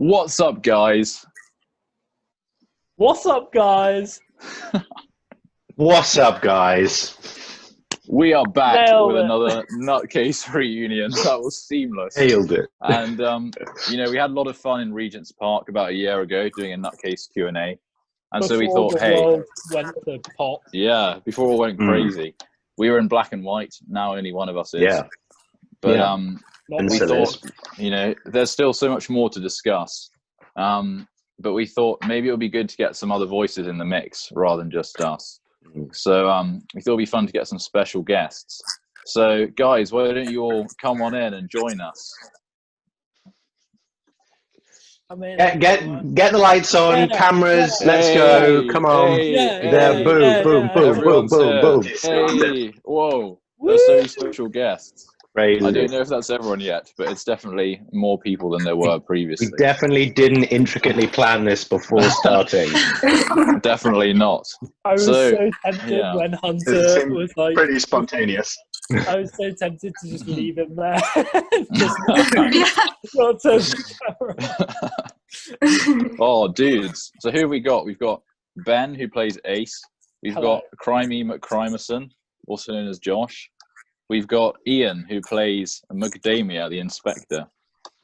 What's up, guys? What's up, guys? What's up, guys? We are back Nailed with it. another Nutcase reunion. That was seamless. Nailed it. And, we had a lot of fun in Regent's Park about a year ago doing a Nutcase Q&A. And so we Before thought, the hey, world went to pot. yeah, before it all went crazy. We were in black and white. Now only one of us is. Yeah. But Yeah. Not And we still thought, is. there's still so much more to discuss. But we thought maybe it would be good to get some other voices in the mix rather than just us. So we thought it'd be fun to get some special guests. So guys, why don't you all come on in and join us? I mean, Get the lights on, Yeah. cameras. Yeah. Let's go. Come on. There. Boom, boom, boom, Everyone's boom, boom, here. boom. Hey, whoa, there's so many special guests. Crazy. I don't know if that's everyone yet, but it's definitely more people than there were previously. We definitely didn't intricately plan this before starting. Definitely not. I was so tempted when Hunter was like, pretty spontaneous. I was so tempted to just leave him there. Just not turn the camera. Oh, dudes. So who have we got? We've got Ben, who plays Ace. We've got Crimey McCrimerson, also known as Josh. We've got Ian, who plays Macadamia, the inspector.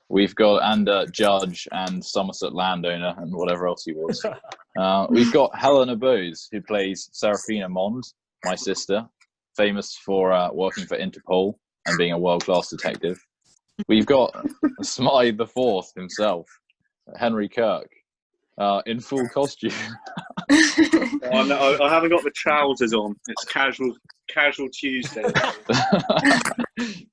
We've got Judge and Somerset landowner and whatever else he was. We've got Helena Bose, who plays Serafina Mond, my sister, famous for working for Interpol and being a world-class detective. We've got Smythe the Fourth himself, Henry Kirk, in full costume. Oh, no, I haven't got the trousers on. It's casual Tuesday.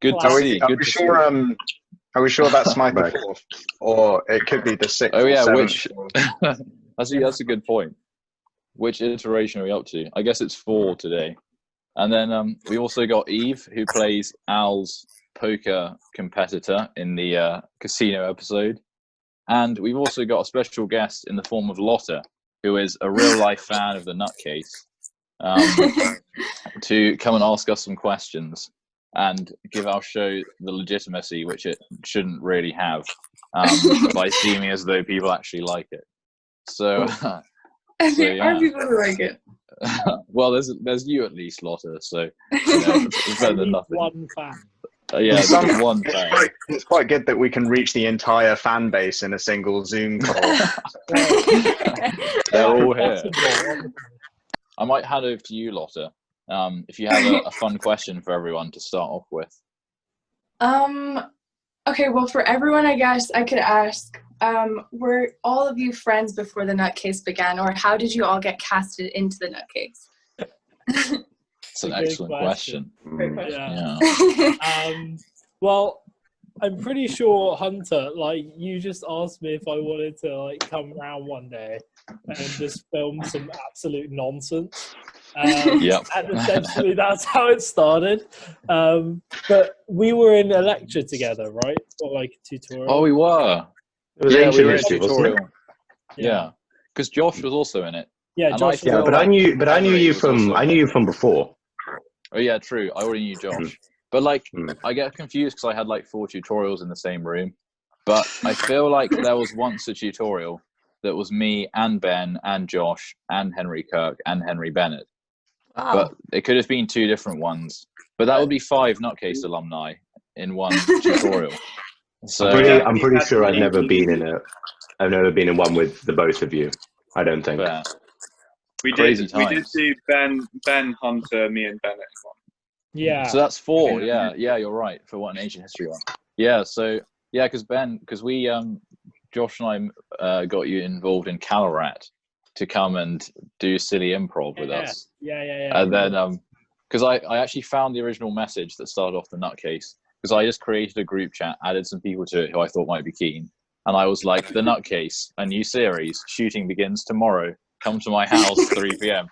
Good to see. Are we sure that's Smythe the Fourth, or it could be the sixth? Oh yeah, or which? That's a good point. Which iteration are we up to? I guess it's 4 today. And then we also got Eve, who plays Al's poker competitor in the casino episode. And we've also got a special guest in the form of Lotta, who is a real-life fan of the Nutcase, to come and ask us some questions and give our show the legitimacy which it shouldn't really have, by seeming as though people actually like it. So, There are people who like it. well, there's you at least, Lotta. So it's better than nothing. One fan. Yeah, there's one fan. It's quite good that we can reach the entire fan base in a single Zoom call. They're all here. I might hand over to you, Lotta, if you have a fun question for everyone to start off with. Okay, well, for everyone, I guess I could ask, were all of you friends before the Nutcase began, or how did you all get casted into the Nutcase? It's an excellent question. Yeah. Yeah. Well, I'm pretty sure, Hunter, like, you just asked me if I wanted to, like, come around one day and just film some absolute nonsense. Yep. And essentially that's how it started. But we were in a lecture together, right? Or like a tutorial. Oh, we were. It was We were in a history, wasn't tutorial. it? Yeah. Because Josh was also in it. Yeah, And Josh. Yeah, but I knew you from before. Oh yeah, true. I already knew Josh. But like, I get confused because I had like 4 tutorials in the same room. But I feel like there was once a tutorial that was me and Ben and Josh and Henry Kirk and Henry Bennett. Wow. But it could have been 2 different ones. But that would be 5 Nutcase alumni in one tutorial. So I'm pretty sure I've never been in one with the both of you. I don't think. fair. We Crazy did times. do Ben, Hunter, me, and Bennett in one. Yeah. So that's 4. Yeah, you're right for what an ancient history one. Yeah, so yeah, because we Josh and I got you involved in Calorat to come and do silly improv with us. Yeah. And then because I actually found the original message that started off the Nutcase, because I just created a group chat, added some people to it who I thought might be keen, and I was like, the Nutcase, a new series, shooting begins tomorrow. Come to my house 3 p.m.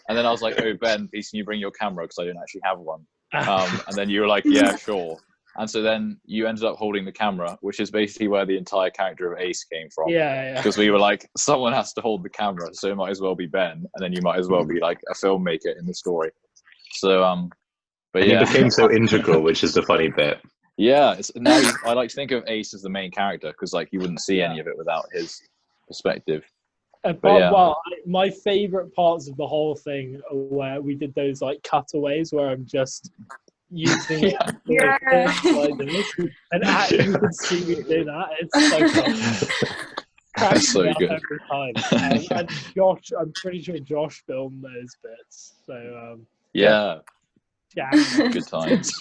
And then I was like, oh, Ben, please can you bring your camera because I don't actually have one. And then you were like, yeah, sure. And so then you ended up holding the camera, which is basically where the entire character of Ace came from. Yeah. Because we were like, someone has to hold the camera, so it might as well be Ben, and then you might as well be like a filmmaker in the story. So, but And yeah, he became so integral, which is the funny bit. Yeah, I like to think of Ace as the main character because like you wouldn't see any of it without his perspective. Well, my favorite parts of the whole thing are where we did those like cutaways where I'm just using it like this, and actually you can see me do that. It's so fun. That's so good. Every time. And Josh, I'm pretty sure Josh filmed those bits. So yeah, good times.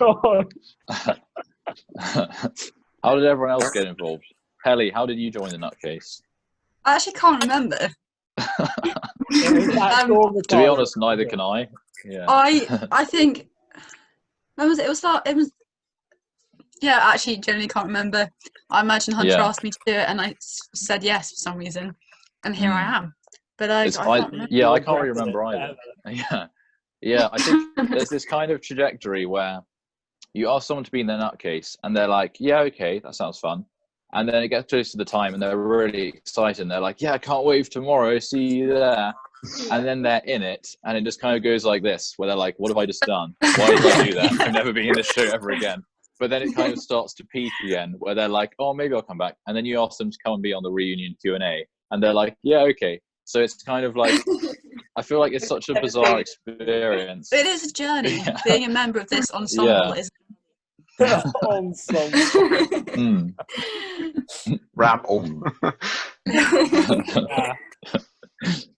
How did everyone else get involved? Helly, how did you join the Nutcase? I actually can't remember. To be honest, neither can I. Yeah. I think when was it? It was. Yeah, actually, generally can't remember. I imagine Hunter asked me to do it, and I said yes for some reason, and here I am. But I can't remember. Yeah, I can't really remember either. Yeah. I think there's this kind of trajectory where you ask someone to be in the Nutcase, and they're like, "Yeah, okay, that sounds fun." And then it gets close to the time, and they're really excited. And they're like, "Yeah, I can't wait for tomorrow. See you there." And then they're in it, and it just kind of goes like this, where they're like, "What have I just done? Why did I do that? I'll never be in this show ever again." But then it kind of starts to peak again, where they're like, "Oh, maybe I'll come back." And then you ask them to come and be on the reunion Q&A, and they're like, "Yeah, okay." So it's kind of like, I feel like it's such a bizarre experience. It is a journey. Yeah. Being a member of this ensemble is ensemble. Rabble.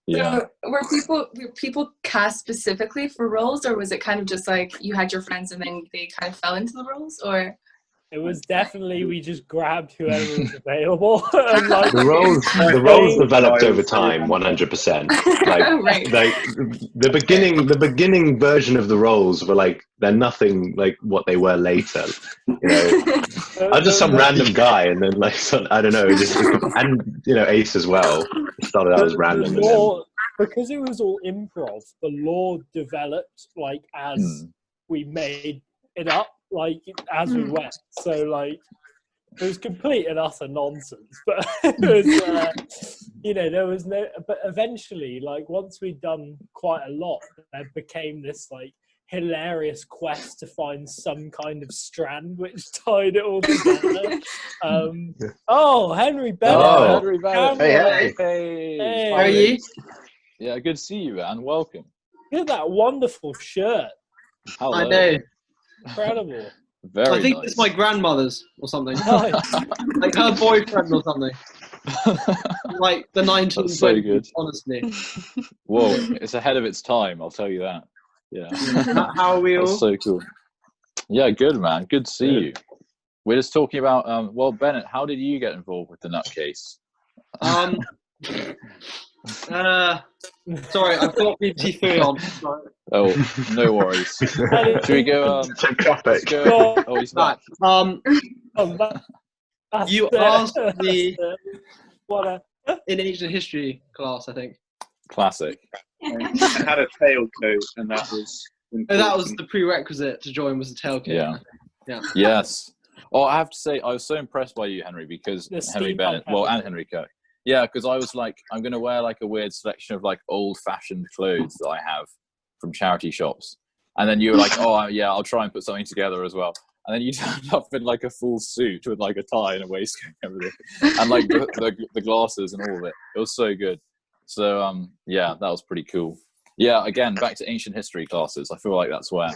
Yeah. So were people cast specifically for roles, or was it kind of just like you had your friends and then they kind of fell into the roles, or? It was definitely we just grabbed whoever was available. And like, the roles developed over time, 100%. Like the beginning version of the roles were like they're nothing like what they were later. You know, I'm just some random guy, and then like I don't know, and you know Ace as well. It started out as random, and then because it was all improv, the lore developed like as we made it up. Like as we went, so like it was complete and utter nonsense. But it was, you know, there was no. But eventually, like once we'd done quite a lot, there became this like hilarious quest to find some kind of strand which tied it all together. Oh, Henry Bennett! Oh, Henry Bennett! Hey, how are you? Yeah, good to see you, man. Welcome. Look at that wonderful shirt. Hello. I know. Incredible. Very I think nice. it's my grandmother's or something. Nice. Like her boyfriend or something. Like the 1920s, That's so good. Honestly. Whoa, it's ahead of its time, I'll tell you that. Yeah. How are we all? That's so cool. Yeah, good, man. Good to see you. We're just talking about, well, Bennett, how did you get involved with the Nutcase? Sorry, I've got BBC3 on. Sorry. Oh, no worries. Should we go? Oh, he's back. You asked me in ancient history class, I think. Classic. I had a tailcoat, and that was. That was the prerequisite to join. Was the tailcoat. Yeah. Yes. Oh, I have to say, I was so impressed by you, Henry, because Henry Bennett, and Henry Kirk. Yeah, because I was like, I'm going to wear like a weird selection of like old-fashioned clothes that I have from charity shops. And then you were like, oh, yeah, I'll try and put something together as well. And then you turned up in like a full suit with like a tie and a waistcoat and everything. And like the glasses and all of it. It was so good. So, yeah, that was pretty cool. Yeah, again, back to ancient history classes. I feel like that's where.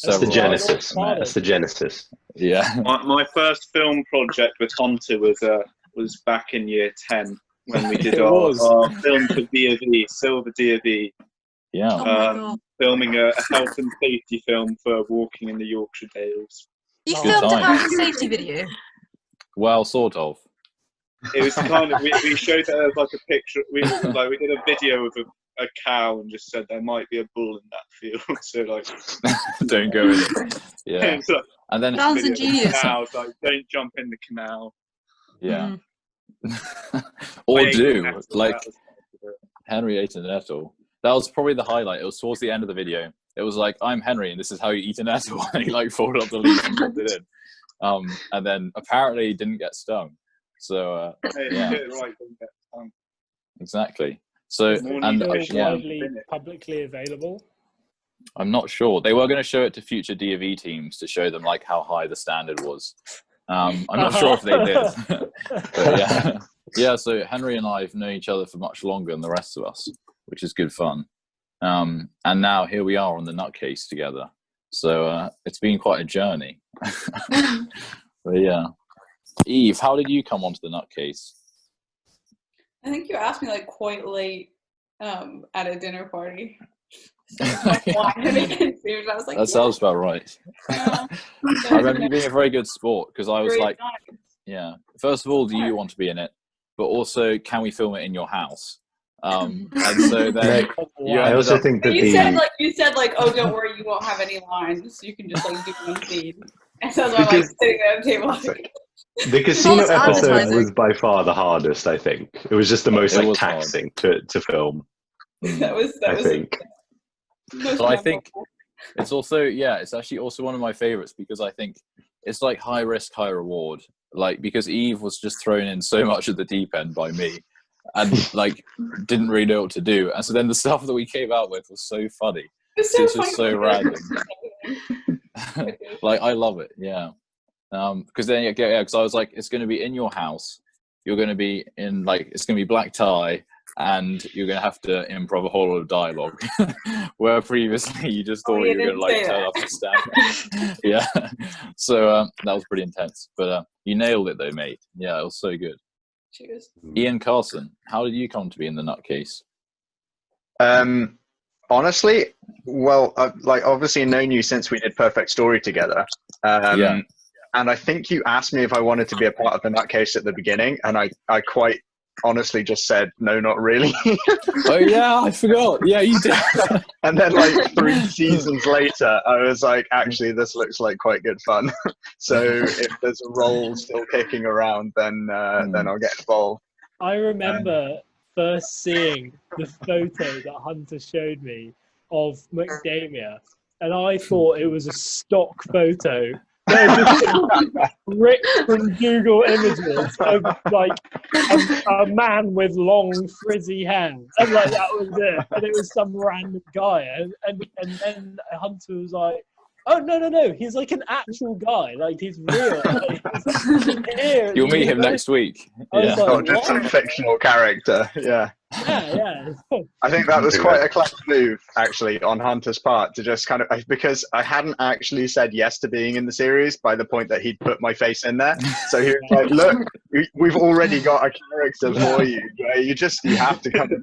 That's the genesis. That's the genesis. Yeah. My first film project with Hunter was back in year 10 when we did our film for D&D, Silver D&D. Yeah. Filming a health and safety film for walking in the Yorkshire Dales. You filmed a health and safety video? Well, sort of. It was kind of, we showed that as like a picture, we did a video of a cow and just said there might be a bull in that field, so like don't go in it. Yeah. So, and then sounds ingenious. Cows, like don't jump in the canal. Yeah. Or do like Henry ate a nettle. That was probably the highlight. It was towards the end of the video. It was like, I'm Henry and this is how you eat a nettle. And he like folded up the leaf and popped it in. And then apparently he didn't get stung. So yeah. Exactly. So and widely publicly available. I'm not sure. They were going to show it to future D&V teams to show them like how high the standard was. I'm not sure if they did. But yeah. Yeah, so Henry and I have known each other for much longer than the rest of us, which is good fun. And now here we are on the Nutcase together. So it's been quite a journey. But yeah. Eve, how did you come onto the Nutcase? I think you asked me like quite late at a dinner party. So I was like, that sounds about right. Yeah. I remember you being a very good sport because I was Great like, time. yeah. First of all, do you want to be in it? But also, can we film it in your house? And so then I also think that you said like, oh, don't worry, you won't have any lines. You can just like do one scene. And so I'm like sitting at a table. The casino False episode advertising. was by far the hardest. I think it was just the most like taxing to film. that was I think. Most But I think memorable. it's also, yeah, it's actually also one of my favorites because I think it's like high risk, high reward. Like, because Eve was just thrown in so much at the deep end by me and like didn't really know what to do. And so then the stuff that we came out with was so funny. It's It's so just funny. so random. Like, I love it. Yeah. Because then, yeah, because I was like, it's going to be in your house. You're going to be in, like, it's going to be black tie, and you're going to have to improv a whole lot of dialogue. Where previously you just thought you were going to, like, turn up and stand. Yeah. So that was pretty intense. But you nailed it, though, mate. Yeah, it was so good. Cheers. Ian Carson, how did you come to be in the Nutcase? Honestly, well, I've like obviously known you since we did Perfect Story together. Yeah. And I think you asked me if I wanted to be a part of the Nutcase at the beginning, and I quite honestly just said, no, not really. Oh, yeah, I forgot. Yeah, you did. And then like 3 seasons later, I was like, actually, this looks like quite good fun. So if there's a role still kicking around, then I'll get involved. I remember first seeing the photo that Hunter showed me of macadamia, and I thought it was a stock photo. Ripped from Google Images of like a man with long frizzy hair, and like that was it, and it was some random guy, and then Hunter was like, oh no, he's like an actual guy, like he's real. Like, he's here. You'll meet him next week. I was Yeah. like, Not just some fictional character. Yeah. yeah. I think that was quite a clever move, actually, on Hunter's part to just kind of, because I hadn't actually said yes to being in the series by the point that he'd put my face in there. So he was like, look, we've already got a character for you. You have to come in.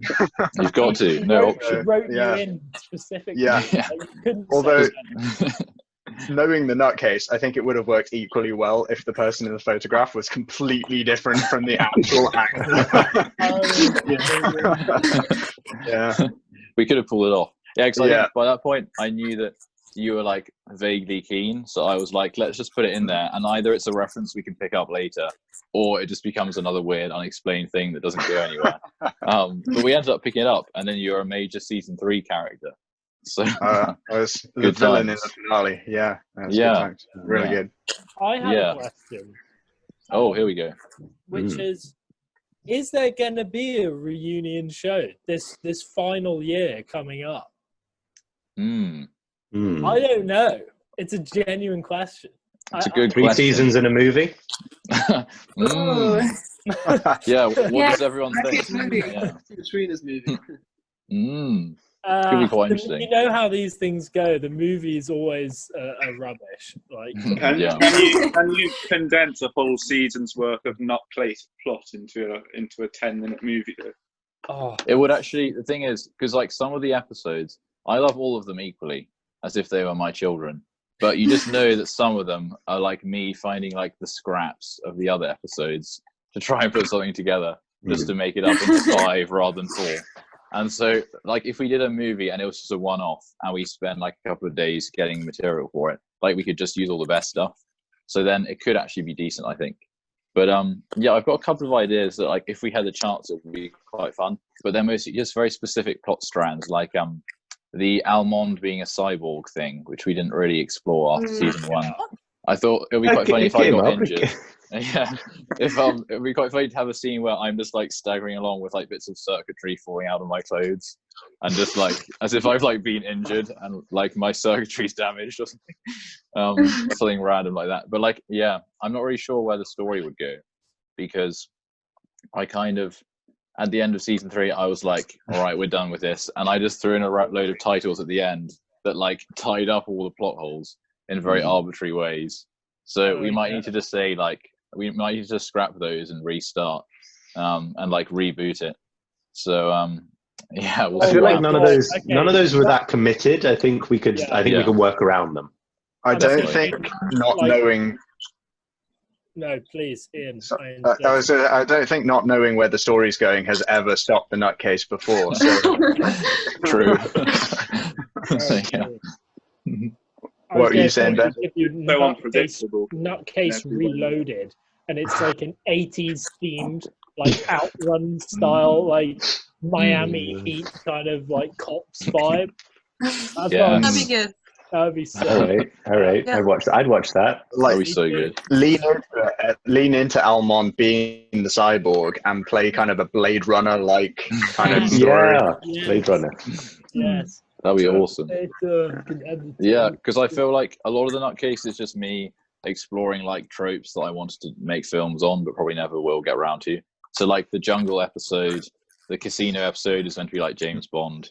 You've got to. No He option. wrote Yeah. you in specifically. Yeah. Like, you couldn't Although- say that. Knowing the Nutcase, I think it would have worked equally well if the person in the photograph was completely different from the actual actor. Yeah. We could have pulled it off. Yeah, because Yeah. by that point, I knew that you were like vaguely keen. So I was like, let's just put it in there. And either it's a reference we can pick up later, or it just becomes another weird, unexplained thing that doesn't go anywhere. But we ended up picking it up. And then you're a major season 3 character. So I was the Good villain times. in the finale. Yeah. That was Yeah. good times. Really Yeah. good. I have Yeah. a question. oh, here we go. Which is there going to be a reunion show this final year coming up? Mm. I don't know. It's a genuine question. It's a good 3 question. seasons in a movie. Mm. Yeah, what Yeah. does everyone think? Movie. Yeah. Between this movie. Mm. Could be quite interesting. You know how these things go. The movie is always a rubbish. Like, Can, Yeah. can you condense a whole season's worth of Nutcase plot into a 10-minute movie though? oh, It would actually, the thing is, because like some of the episodes, I love all of them equally, as if they were my children. But you just know that some of them are like me finding like the scraps of the other episodes to try and put something together just to make it up into 5 rather than 4. And so, like, if we did a movie and it was just a one-off and we spent like a couple of days getting material for it, like we could just use all the best stuff. So then it could actually be decent, I think. But yeah, I've got a couple of ideas that like if we had the chance, it would be quite fun. But they're mostly just very specific plot strands, like the Almond being a cyborg thing, which we didn't really explore after season 1. I thought it would be quite funny if I got injured. Yeah, it'd be quite funny to have a scene where I'm just like staggering along with like bits of circuitry falling out of my clothes, and just like as if I've like been injured and like my circuitry's damaged or something, something random like that. But like, yeah, I'm not really sure where the story would go, because I kind of at the end of season 3 I was like, all right, we're done with this, and I just threw in a load of titles at the end that like tied up all the plot holes in very arbitrary ways. So we might need to just say like, we might need to just scrap those and restart, and like reboot it. So yeah, we'll I see feel what like happens. none of those were that committed. I think we could we could work around them. I don't think not knowing. No, please, Ian. I don't think not knowing where the story's going has ever stopped the Nutcase before. So. True. What are you saying, Ben? So unpredictable. Nutcase Reloaded, and it's like an 80s themed, like Outrun style, like Miami Heat kind of like cops vibe. That'd be good. That'd be so. All right. Yeah. I'd watch that. Like, that'd be so good. Lean into Almond being the cyborg and play kind of a Blade Runner like kind of story. Yeah, Blade Runner. Yes. That'd be awesome. Yeah, because I feel like a lot of the Nutcase is just me exploring like tropes that I wanted to make films on, but probably never will get around to. So like the jungle episode, the casino episode is meant to be like James Bond.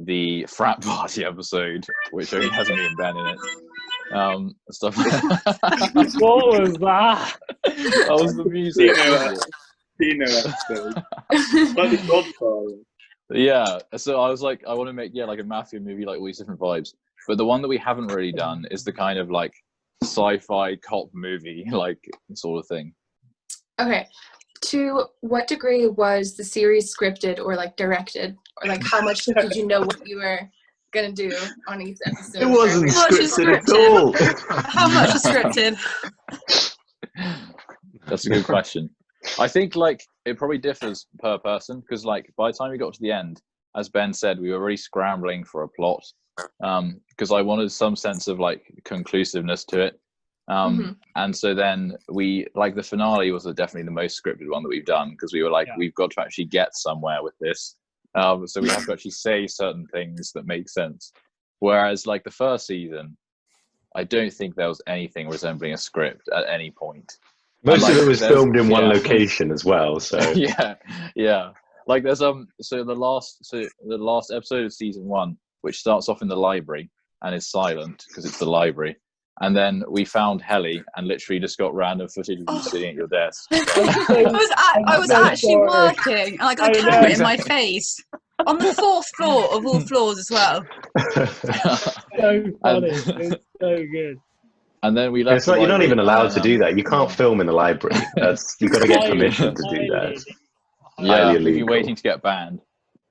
The frat party episode, which only has me and Ben in it. Stuff. What was that? That was the music. Casino episode. Like the Godfather. Yeah, so I was like, I want to make like a mafia movie, like all these different vibes. But the one that we haven't really done is the kind of like sci-fi cop movie, like sort of thing. Okay. To what degree was the series scripted or like directed, or like how much did you know what you were gonna do on each episode? It wasn't scripted at all. How much was scripted? That's a good question. I think like it probably differs per person, because like by the time we got to the end, as Ben said, we were really scrambling for a plot, because I wanted some sense of like conclusiveness to it. And so then we like the finale was definitely the most scripted one that we've done, because we were like, we've got to actually get somewhere with this, so we have to actually say certain things that make sense. Whereas like the first season, I don't think there was anything resembling a script at any point. Most of it was filmed in one location as well. So yeah. Like there's so the last episode of season 1, which starts off in the library and is silent because it's the library. And then we found Helly and literally just got random footage of you sitting at your desk. I was actually working, and I got a camera in my face on the 4th floor of all floors as well. So funny. It's so good. And then we left. It's like you're not even allowed to do that. You can't film in the library. You've got to get permission to do that. Yeah, we've been waiting to get banned.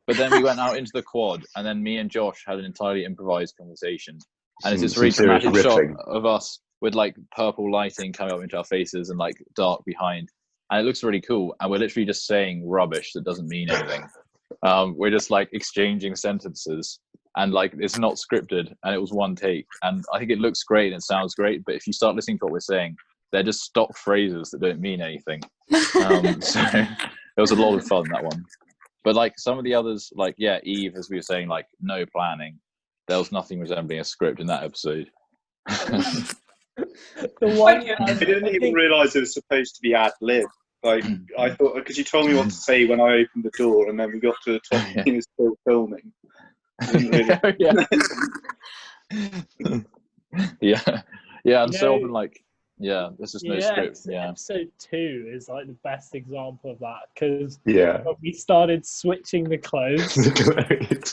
But then we went out into the quad, and then me and Josh had an entirely improvised conversation. And it's this really dramatic shot of us with like purple lighting coming up into our faces and like dark behind. And it looks really cool. And we're literally just saying rubbish that doesn't mean anything. We're just like exchanging sentences, and like it's not scripted, and it was one take. And I think it looks great and it sounds great. But if you start listening to what we're saying, they're just stock phrases that don't mean anything. So it was a lot of fun, that one. But like some of the others, like Eve, as we were saying, like no planning. There was nothing resembling a script in that episode. I didn't even realise it was supposed to be ad-lib. Like I thought, because you told me what to say when I opened the door, and then we got to the top and it was still filming. Yeah, and so often like there's just no script. Episode 2 is like the best example of that, because when we started switching the clothes, we just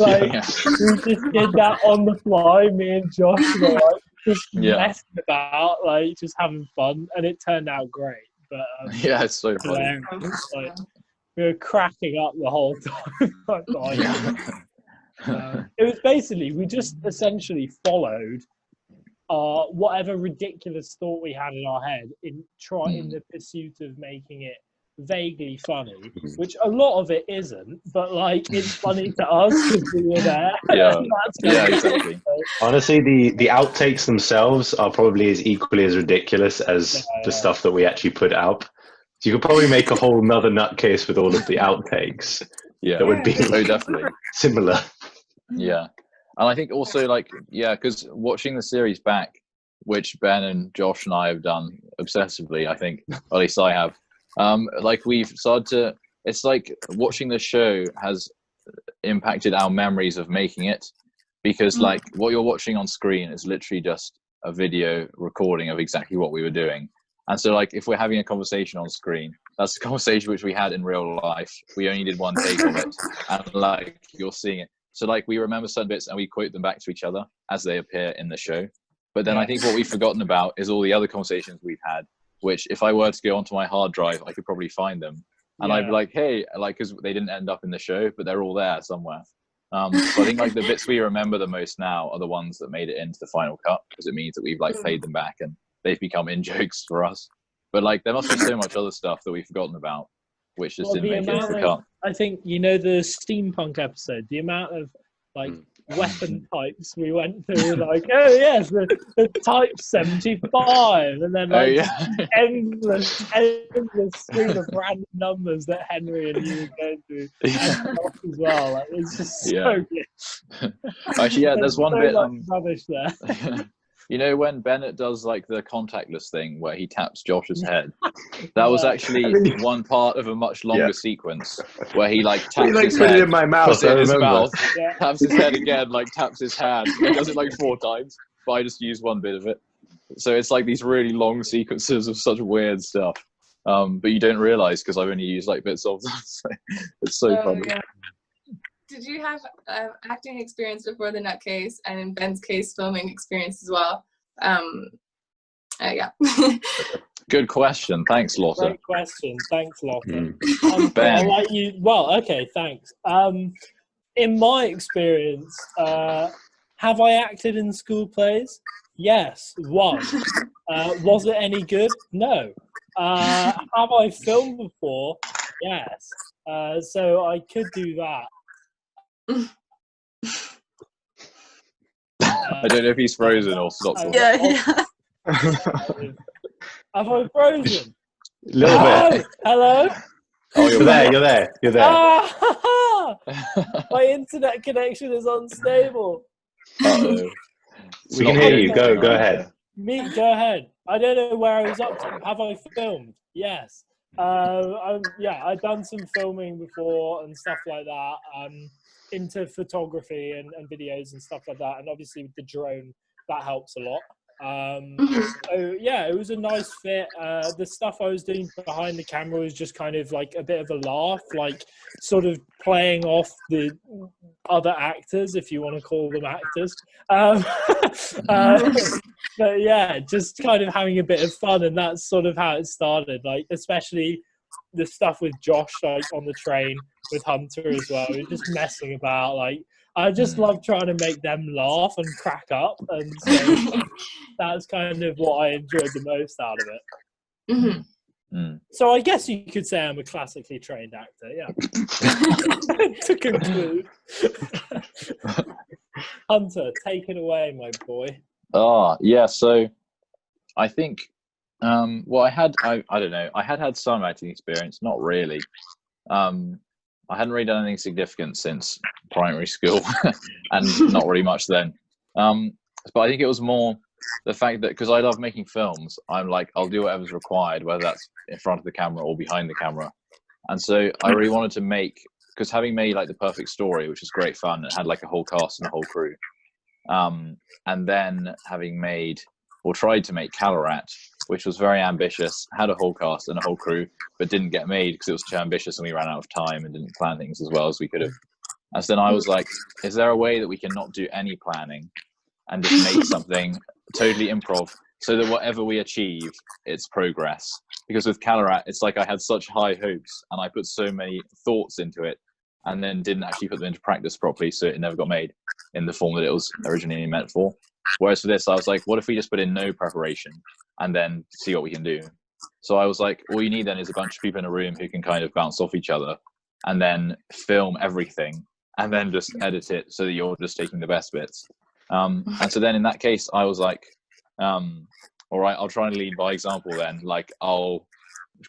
did that on the fly. Me and Josh were like just messing about, like just having fun, and it turned out great. But it's so funny. Like, we were cracking up the whole time. It was basically, we just essentially followed whatever ridiculous thought we had in our head in the pursuit of making it vaguely funny, which a lot of it isn't, but like it's funny to us because we were there. Yeah, That's yeah, kind of exactly. Honestly, the outtakes themselves are probably as equally as ridiculous as the stuff that we actually put out. So you could probably make a whole nother nutcase with all of the outtakes. Yeah, that would be oh, definitely. similar. Yeah, and I think also like because watching the series back, which Ben and Josh and I have done obsessively, I think, or at least I have. Like we've started to. It's like watching the show has impacted our memories of making it, because like what you're watching on screen is literally just a video recording of exactly what we were doing. And so like if we're having a conversation on screen, that's a conversation which we had in real life. We only did one take of it, and like you're seeing it. So like we remember certain bits and we quote them back to each other as they appear in the show. But then I think what we've forgotten about is all the other conversations we've had, which if I were to go onto my hard drive, I could probably find them. And I'd be like, hey, like, because they didn't end up in the show, but they're all there somewhere. So I think like the bits we remember the most now are the ones that made it into the final cut, because it means that we've like played them back and they've become in jokes for us. But like there must be so much other stuff that we've forgotten about, which just didn't make it into the cut. I think, you know, the steampunk episode, the amount of like weapon types we went through, like, oh yes, the type 75, and then like endless string of random numbers that Henry and you were going through and as well. Like, it's just so good. Actually, there's one so bit rubbish there. You know when Bennett does like the contactless thing where he taps Josh's head? That was actually one part of a much longer sequence where he like taps his head, it in my mouth, puts it in his mouth, Yeah. taps his head again, like taps his hand. He does it like 4 times, but I just used one bit of it. So it's like these really long sequences of such weird stuff. But you don't realize because I've only used like bits of them. So it's so funny. Yeah. Did you have acting experience before the Nutcase, and in Ben's case, filming experience as well? Yeah. Good question. Thanks, Lotta. Great question. Thanks, Lotta. Ben. I'll let you. Well, okay, thanks. In my experience, have I acted in school plays? Yes, once. Was it any good? No. Have I filmed before? Yes. So I could do that. I don't know if he's frozen or stopped. Yeah. Have I frozen? A little bit. Hello? Oh, You're there. My internet connection is unstable. Uh-oh. We can hear you. Go ahead. Go ahead. I don't know where I was up to. Have I filmed? Yes. I've done some filming before and stuff like that. Into photography and videos and stuff like that, and obviously with the drone that helps a lot. So yeah, it was a nice fit. The stuff I was doing behind the camera was just kind of like a bit of a laugh, like sort of playing off the other actors, if you want to call them actors. But yeah, just kind of having a bit of fun, and that's sort of how it started. Like especially the stuff with Josh, like on the train with Hunter as well. We're just messing about. Like I just love trying to make them laugh and crack up, and so that's kind of what I enjoyed the most out of it. So I guess you could say I'm a classically trained actor. Yeah. To conclude, Hunter, take it away, my boy. Yeah. So I think. Well, I don't know. I had some acting experience, not really. I hadn't really done anything significant since primary school, and not really much then. But I think it was more the fact that because I love making films, I'm like I'll do whatever's required, whether that's in front of the camera or behind the camera. And so I really wanted to make, because having made like The Perfect Story, which was great fun, it had like a whole cast and a whole crew. And then having made or tried to make Calarat, which was very ambitious, had a whole cast and a whole crew, but didn't get made because it was too ambitious and we ran out of time and didn't plan things as well as we could have. And so then I was like, is there a way that we can not do any planning and just make something totally improv so that whatever we achieve, it's progress? Because with Calarat, it's like I had such high hopes and I put so many thoughts into it and then didn't actually put them into practice properly, so it never got made in the form that it was originally meant for. Whereas for this, I was like, what if we just put in no preparation and then see what we can do? So I was like, all you need then is a bunch of people in a room who can kind of bounce off each other, and then film everything, and then just edit it so that you're just taking the best bits. And so then in that case, I was like, all right, I'll try and lead by example then. Like, I'll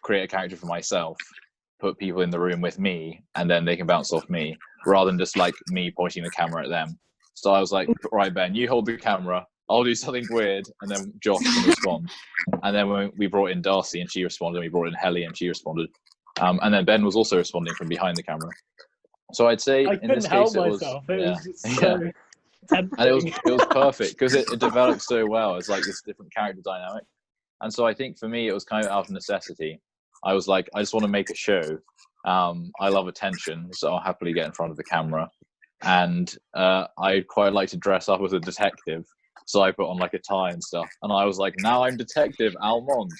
create a character for myself, put people in the room with me, and then they can bounce off me, rather than just like me pointing the camera at them. So I was like, all right, Ben, you hold the camera, I'll do something weird, and then Josh can respond. And then when we brought in Darcy and she responded, we brought in Helly and she responded. And then Ben was also responding from behind the camera. So I'd say I in couldn't this help case it myself. was, It was so tempting. and it was perfect because it developed so well as like this different character dynamic. And so I think for me it was kind of out of necessity. I was like, I just want to make a show. I love attention, so I'll happily get in front of the camera. And I quite like to dress up as a detective, so I put on like a tie and stuff. And I was like, now I'm Detective Almond.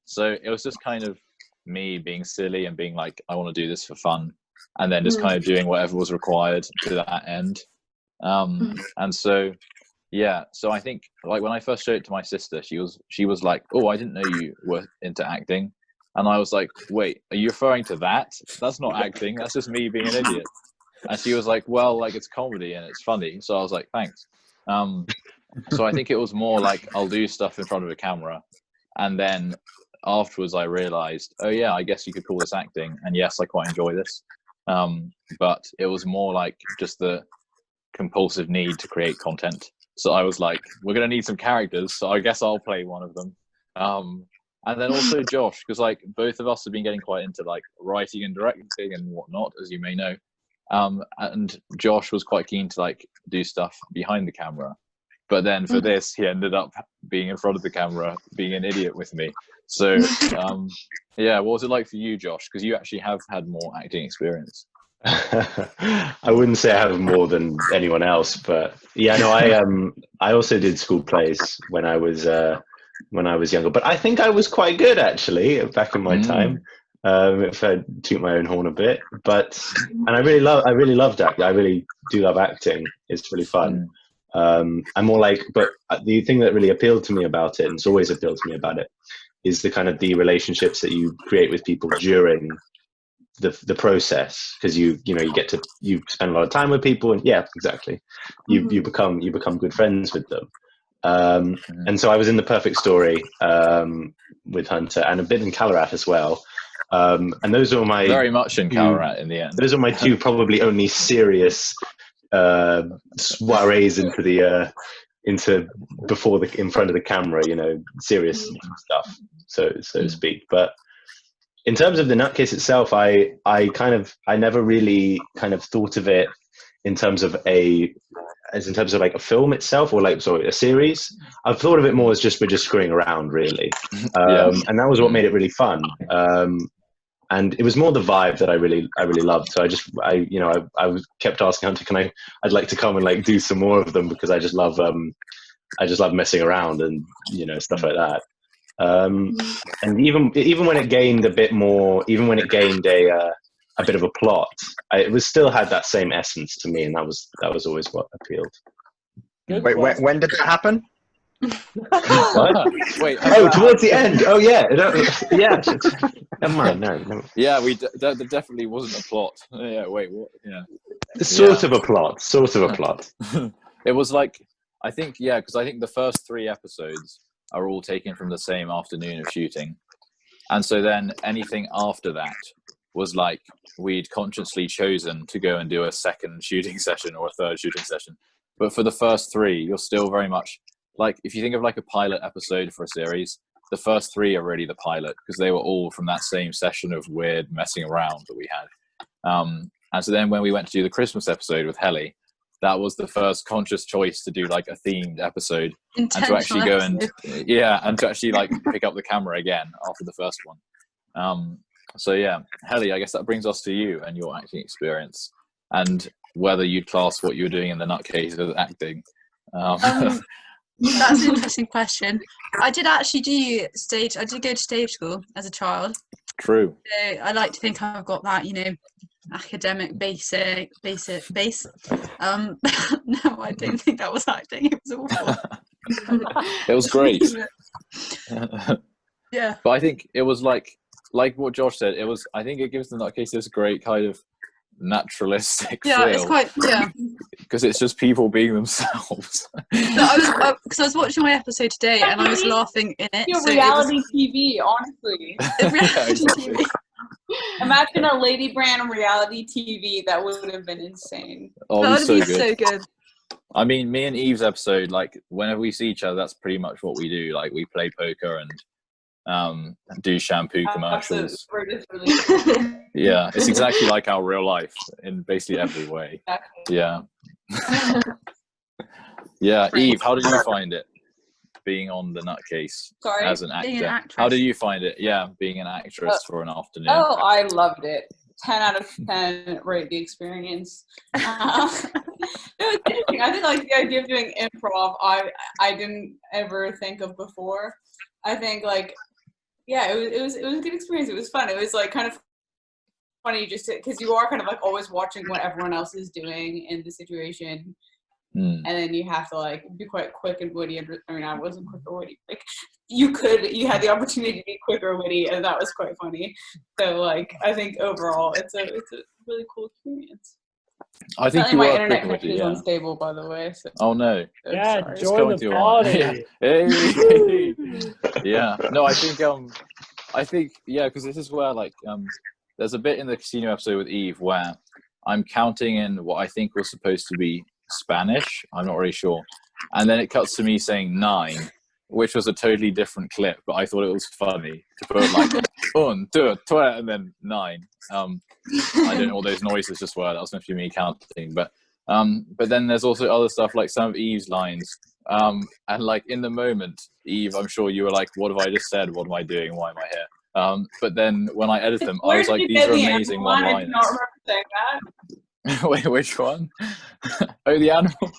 So it was just kind of me being silly and being like, I want to do this for fun, and then just kind of doing whatever was required to that end. And so yeah, so I think like when I first showed it to my sister, she was like, oh, I didn't know you were into acting. And I was like, wait, are you referring to that? That's not acting, that's just me being an idiot. And she was like, well, like it's comedy and it's funny. So I was like, thanks. So I think it was more like I'll do stuff in front of a camera, and then afterwards I realized, oh yeah, I guess you could call this acting, and yes, I quite enjoy this. But it was more like just the compulsive need to create content. So I was like, we're gonna need some characters, so I guess I'll play one of them. And then also Josh, because like both of us have been getting quite into like writing and directing and whatnot, as you may know. And Josh was quite keen to like do stuff behind the camera, but then for this he ended up being in front of the camera, being an idiot with me. So yeah, what was it like for you, Josh? Because you actually have had more acting experience. I wouldn't say I have more than anyone else, but yeah, no, I also did school plays when I was younger, but I think I was quite good actually back in my time. If I toot my own horn a bit, and I really loved acting. I really do love acting. It's really fun. I'm more like, but the thing that really appealed to me about it, and it's always appealed to me about it, is the kind of the relationships that you create with people during the process, because you spend a lot of time with people, and yeah, exactly, you become good friends with them. And so I was in The Perfect Story with Hunter, and a bit in Calarat as well. And those are my very much in Calarat in the end. Those are my two probably only serious soirees into before in front of the camera, serious stuff, so to speak. But in terms of the Nutcase itself, I never really kind of thought of it in terms of like a film itself, or like a series. I've thought of it more as we're just screwing around, really. And that was what made it really fun. And it was more the vibe that I really loved. So I kept asking Hunter, I'd like to come and like do some more of them, because I just love messing around and stuff like that. And even when it gained a bit more, even when it gained a bit of a plot, it was still had that same essence to me, and that was always what appealed. Wait, when did that happen? What? Wait. Towards the end. Oh yeah, yeah. Never mind. No. Yeah, there definitely wasn't a plot. Yeah. Wait. What? Yeah. Sort of a plot. It was like, I think, yeah, because I think the first 3 episodes are all taken from the same afternoon of shooting, and so then anything after that was like we'd consciously chosen to go and do a second shooting session or a third shooting session. But for the first 3, you're still very much like, if you think of like a pilot episode for a series, the first 3 are really the pilot, because they were all from that same session of weird messing around that we had. And so then when we went to do the Christmas episode with Helly, that was the first conscious choice to do like a themed episode, and to actually go and to actually like pick up the camera again after the first one. So yeah, Helly, I guess that brings us to you and your acting experience, and whether you'd class what you were doing in the Nutcase as acting. That's an interesting question. I did actually do stage. I did go to stage school as a child. True. So I like to think I've got that, academic base. No, I don't think that was acting. It was awful. It was great. Yeah. But I think it was like what Josh said. It was. I think it gives the Nutcase this great kind of naturalistic Yeah, feel. it's quite because it's just people being themselves. I was watching my episode today and I was laughing in it. Your So reality TV, honestly. Reality TV. Imagine a Lady Brand reality TV. That would have been insane. Oh, That would be be so good. I mean, me and Eve's episode, like whenever we see each other, that's pretty much what we do. Like we play poker and do shampoo commercials. Yeah, it's exactly like our real life in basically every way. Yeah. Yeah, Eve, how did you find it being on the Nutcase as an actor? How did you find it? Yeah, being an actress for an afternoon. Oh, I loved it. 10 out of 10 rate the experience. It was interesting. I think like the idea of doing improv, I didn't ever think of before. I think like, yeah, it was a good experience. It was fun. It was like kind of funny just because you are kind of like always watching what everyone else is doing in the situation. And then you have to like be quite quick and witty. I mean, I wasn't quick or witty. Like you had the opportunity to be quick or witty, and that was quite funny. So like, I think overall, it's a really cool experience. I think my internet connection is unstable, by the way. So. Oh no! Yeah, join the party. Hey. Yeah. No, I think because this is where like there's a bit in the casino episode with Eve where I'm counting in what I think was supposed to be Spanish. I'm not really sure. And then it cuts to me saying 9, which was a totally different clip, but I thought it was funny to put like 1, 2, 3, and then 9. I don't know all those noises just were. That was meant to be me counting. But then there's also other stuff like some of Eve's lines. And like in the moment, Eve, I'm sure you were like, what have I just said? What am I doing? Why am I here? But then when I edit them, I was like, these are amazing one-liners. I do not remember saying that. Wait, which one? Oh, the animal.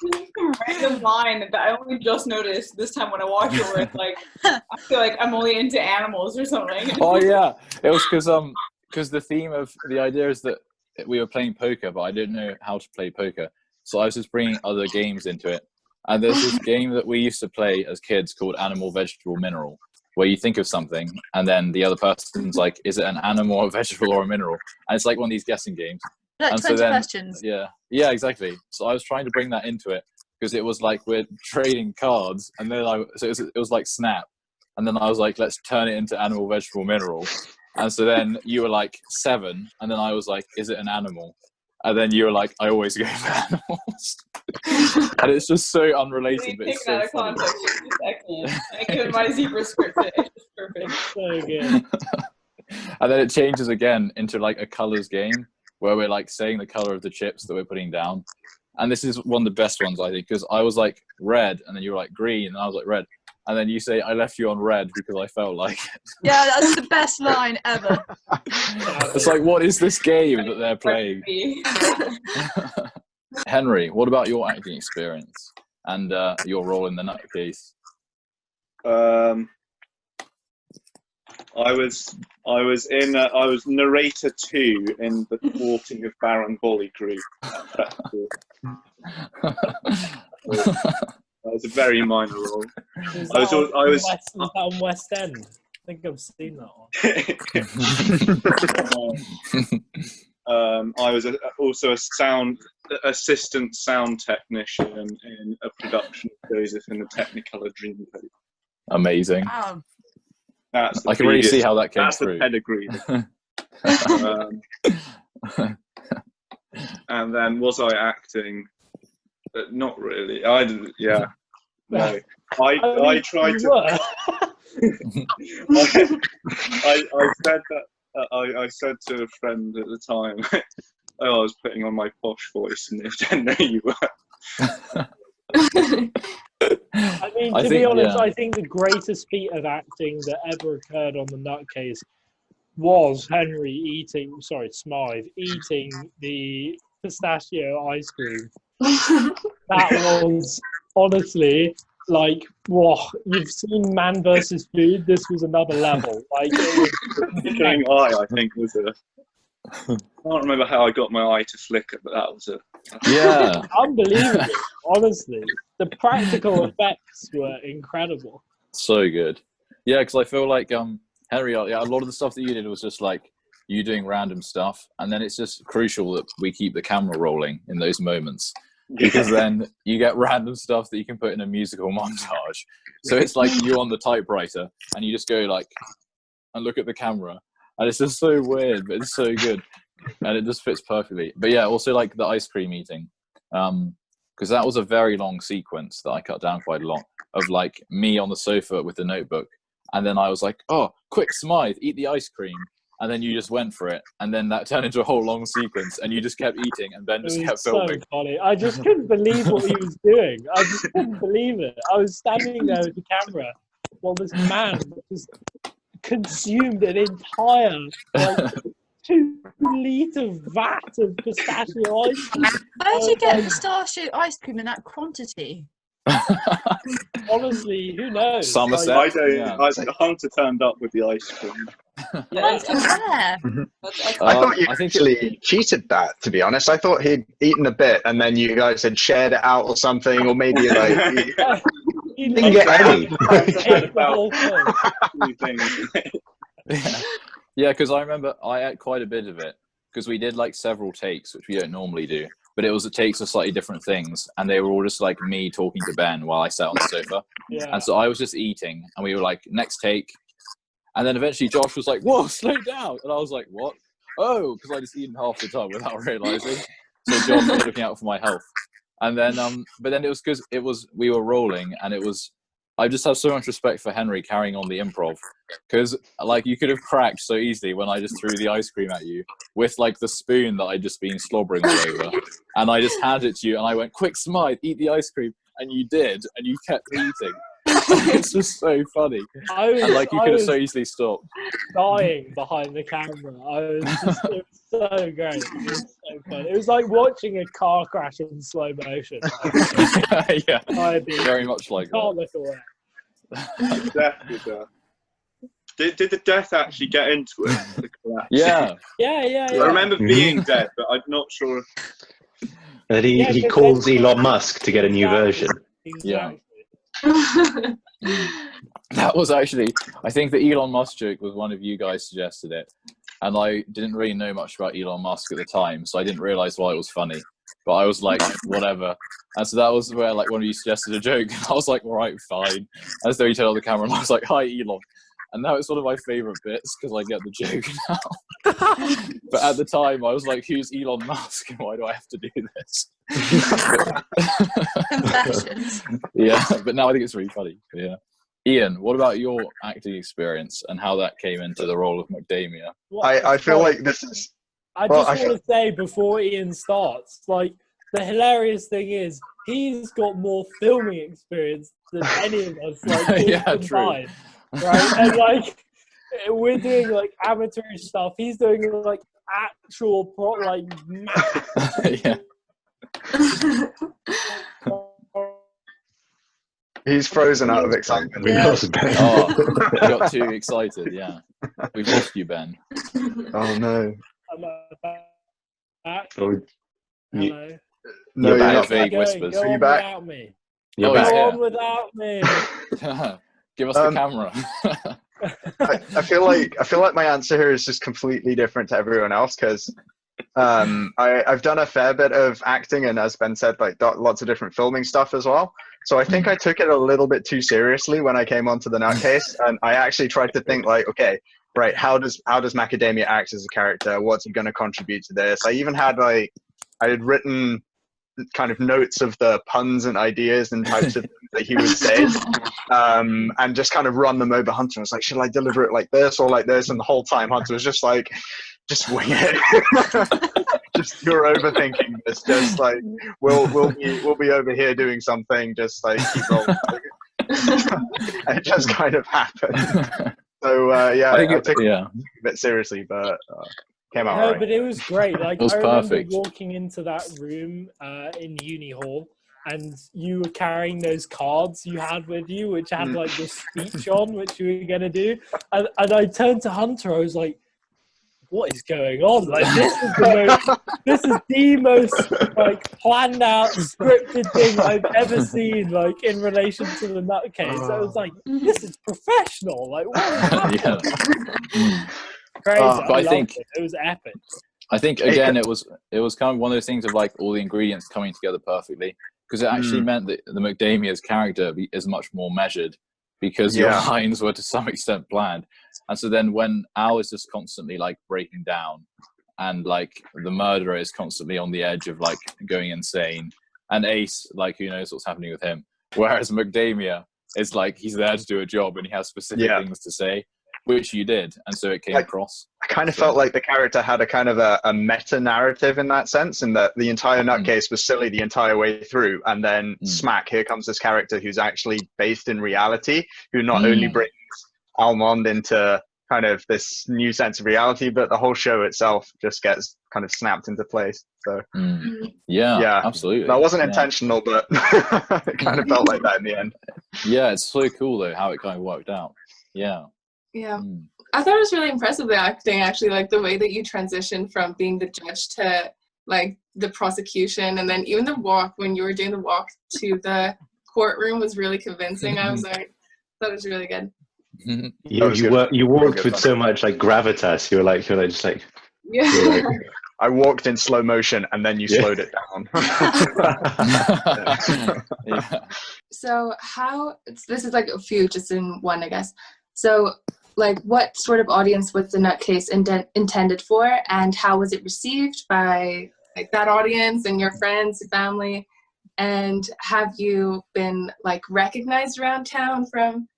Random line that I only just noticed this time when I watched it, where it's like, I feel like I'm only into animals or something. Oh yeah, it was because the theme of the idea is that we were playing poker, but I didn't know how to play poker, so I was just bringing other games into it. And there's this game that we used to play as kids called Animal, Vegetable, Mineral, where you think of something and then the other person's like, is it an animal, a vegetable, or a mineral? And it's like one of these guessing games. Like and 20 so then, questions. Yeah, exactly. So I was trying to bring that into it because it was like we're trading cards, and then it was like Snap, and then I was like, let's turn it into Animal, Vegetable, Mineral, and so then you were like 7, and then I was like, is it an animal? And then you were like, I always go for animals. And it's just so unrelated. But it's so out of context, it's excellent. I give it my zebra script. It's just perfect. So good. And then it changes again into like a colors game, where we're like saying the color of the chips that we're putting down. And this is one of the best ones, I think, because I was like red, and then you were like green, and I was like red. And then you say, I left you on red because I felt like it. Yeah, that's the best line ever. It's like, what is this game that they're playing? Henry, what about your acting experience and your role in the Nutcase? I was narrator 2 in the thwarting of Baron Bolligrew. That was a very minor role. I was West End. I think I've seen that one. I was also a assistant sound technician in a production of Joseph in the Technicolor Dreamcoat. Amazing. Wow. I can really see how that came through. That's the pedigree. And then was I acting? Not really. Yeah. No. I tried to. I said that. I said to a friend at the time, I was putting on my posh voice, and they didn't know you were. I mean, to be honest, I think the greatest feat of acting that ever occurred on the Nutcase was Henry Smythe eating the pistachio ice cream. That was honestly like, whoa, you've seen Man vs. Food. This was another level. Like, it was I think was I can't remember how I got my eye to flicker, but that was unbelievable. Honestly, the practical effects were incredible. So good. Yeah, because I feel like Henry, yeah, a lot of the stuff that you did was just like you doing random stuff, and then it's just crucial that we keep the camera rolling in those moments, because then you get random stuff that you can put in a musical montage. So it's like you're on the typewriter and you just go like and look at the camera, and it's just so weird, but it's so good, and it just fits perfectly. But yeah, also like the ice cream eating, because that was a very long sequence that I cut down quite a lot, of like me on the sofa with the notebook, and then I was like, oh, quick, Smythe, eat the ice cream. And then you just went for it, and then that turned into a whole long sequence, and you just kept eating, and Ben just kept filming. So funny. I just couldn't believe what he was doing. I just couldn't believe it. I was standing there with the camera while this man just consumed an entire, like, 2-liter vat of pistachio ice cream. How did you get pistachio ice cream in that quantity? Honestly, who knows? Somerset. Like, Hunter turned up with the ice cream. Yeah. I thought you actually cheated that, to be honest. I thought he'd eaten a bit and then you guys had shared it out or something, or maybe like he didn't get any. ate the whole thing. Yeah, because I remember I ate quite a bit of it, because we did like several takes, which we don't normally do. But it was the takes of slightly different things, and they were all just like me talking to Ben while I sat on the sofa. Yeah. And so I was just eating, and we were like, next take. And then eventually Josh was like, whoa, slow down. And I was like, what? Oh, because I just eaten half the time without realizing. So Josh was looking out for my health. And then, but then it was because we were rolling, and it was, I just have so much respect for Henry carrying on the improv, because like you could have cracked so easily when I just threw the ice cream at you with like the spoon that I'd just been slobbering all over, and I just handed it to you, and I went, quick, Smythe, eat the ice cream, and you did, and you kept eating. It's just so funny. And like you could have so easily stopped. Dying behind the camera. It was so great. It was so fun. It was like watching a car crash in slow motion. Yeah, very much like can't that. look away. Death. Did the death actually get into it? Yeah. Yeah. I remember being dead, but I'm not sure. And he calls Elon Musk to get a new version. Exactly. Yeah. That was actually, I think the Elon Musk joke was one of you guys suggested it, and I didn't really know much about Elon Musk at the time, so I didn't realize why it was funny, but I was like, whatever. And so that was where like one of you suggested a joke, and I was like, all right, fine, as though you turned on the camera, and I was like, hi Elon. And now it's one of my favorite bits because I get the joke now. But at the time, I was like, who's Elon Musk and why do I have to do this? Confessions. Yeah, but now I think it's really funny. Yeah. Ian, what about your acting experience and how that came into the role of macadamia? I feel like this is... I just want to say before Ian starts, like, the hilarious thing is he's got more filming experience than any of us. Like, yeah, combined. True. Right, and like we're doing like amateurish stuff. He's doing like actual math. Yeah. He's frozen out of excitement. We lost Ben. Oh, you got too excited. Yeah, we've lost you, Ben. Oh no. Back. Oh, Hello. No, you're you're back. not. Vague Go whispers. Are you on back? without me. You're Oh, back. he's Go here. on without me. Give us the camera. I feel like my answer here is just completely different to everyone else because I've done a fair bit of acting and, as Ben said, like lots of different filming stuff as well. So I think I took it a little bit too seriously when I came onto the Nutcase, and I actually tried to think like, okay, right, how does Macadamia act as a character? What's he going to contribute to this? I even had I had written kind of notes of the puns and ideas and types of things that he would say, and just kind of run them over Hunter. I was like, should I deliver it like this or like this? And the whole time Hunter was just like, just wing it. Just you're overthinking this. Just like we'll be over here doing something. Just like keep rolling. It just kind of happened. So yeah, I took it a bit seriously, but came out right. But it was great. Like, it was I remember perfect. walking into that room in uni hall, and you were carrying those cards you had with you, which had like the speech on, which you were gonna do. And I turned to Hunter. I was like, what is going on? Like, this is the most like planned out, scripted thing I've ever seen. Like in relation to the Nutcase, I was like, this is professional. Like, what is happening? Crazy. But I think it was epic. I think again, it was kind of one of those things of like all the ingredients coming together perfectly, because it actually meant that the macadamia's character is much more measured, because your lines were to some extent planned. And so then when Al is just constantly like breaking down, and like the murderer is constantly on the edge of like going insane, and Ace, like, who knows what's happening with him, whereas macadamia is like, he's there to do a job and he has specific things to say, which you did, and so it came across. I kind of felt like the character had a kind of a meta narrative in that sense, in that the entire Nutcase was silly the entire way through, and then smack, here comes this character who's actually based in reality, who not only brings Almond into kind of this new sense of reality, but the whole show itself just gets kind of snapped into place. So yeah, absolutely. That wasn't intentional, but it kind of felt like that in the end. Yeah, it's so cool though how it kind of worked out. Yeah. I thought it was really impressive, the acting, actually, like the way that you transitioned from being the judge to like the prosecution, and then even the walk, when you were doing the walk to the courtroom, was really convincing. I was like, that was really good. You walked with so much like gravitas. You were like just like I walked in slow motion and then you slowed it down. So this is like a few just in one, I guess. So like, what sort of audience was the Nutcase intended for, and how was it received by like that audience and your friends, your family? And have you been like recognized around town from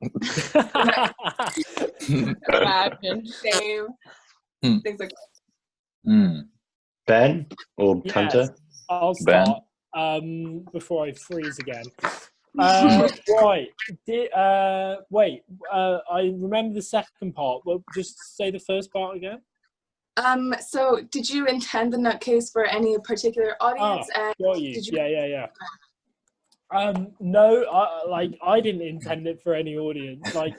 Imagine. fame, things like that? Ben or Hunter? I'll start before I freeze again. Right. Wait. I remember the second part. Well, just say the first part again. So did you intend the Nutcase for any particular audience? And got you. Yeah. No, I didn't intend it for any audience. Like,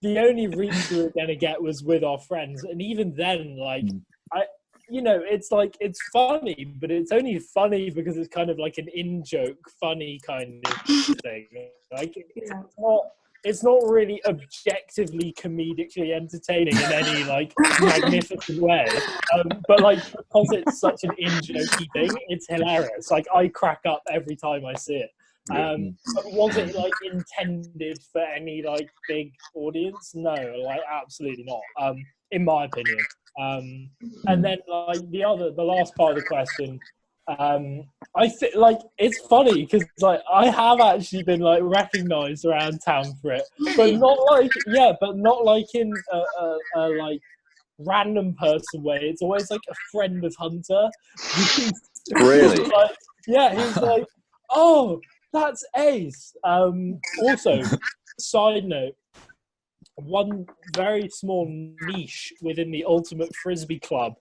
the only reach we were gonna get was with our friends, and even then, like, it's like, it's funny, but it's only funny because it's kind of like an in-joke, funny kind of thing. Like, it's not really objectively comedically entertaining in any like magnificent way. But like, because it's such an in-jokey thing, it's hilarious. Like, I crack up every time I see it. But was it like intended for any like big audience? No, like, absolutely not. In my opinion. And then like the last part of the question, I think like it's funny because like I have actually been like recognized around town for it, but not like in a like random person way. It's always like a friend of Hunter. Really? He's like, oh, that's Ace. Also, side note, one very small niche within the Ultimate Frisbee Club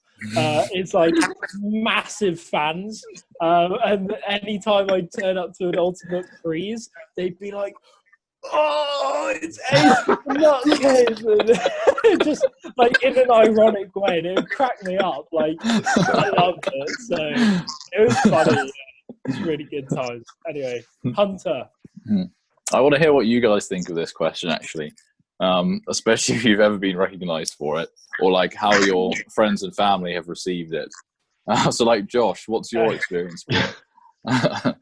is like massive fans, and anytime I turn up to an Ultimate Freeze, they'd be like, oh, it's Ace Nutcase, just like in an ironic way, and it would crack me up. Like, I loved it, so it was funny. It's really good times. Anyway, Hunter. I want to hear what you guys think of this question, actually. Especially if you've ever been recognized for it, or like how your friends and family have received it. So like, Josh, what's your experience with it?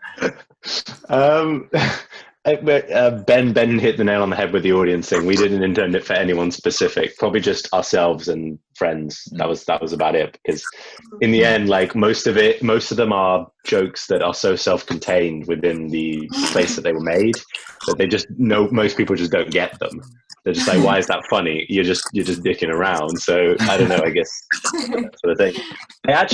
Ben hit the nail on the head with the audience thing. We didn't intend it for anyone specific, probably just ourselves and friends. That was about it, because in the end, like, most of them are jokes that are so self-contained within the place that they were made that they just most people just don't get them. They're just like, why is that funny? You're just dicking around. So I don't know, I guess that sort of thing. I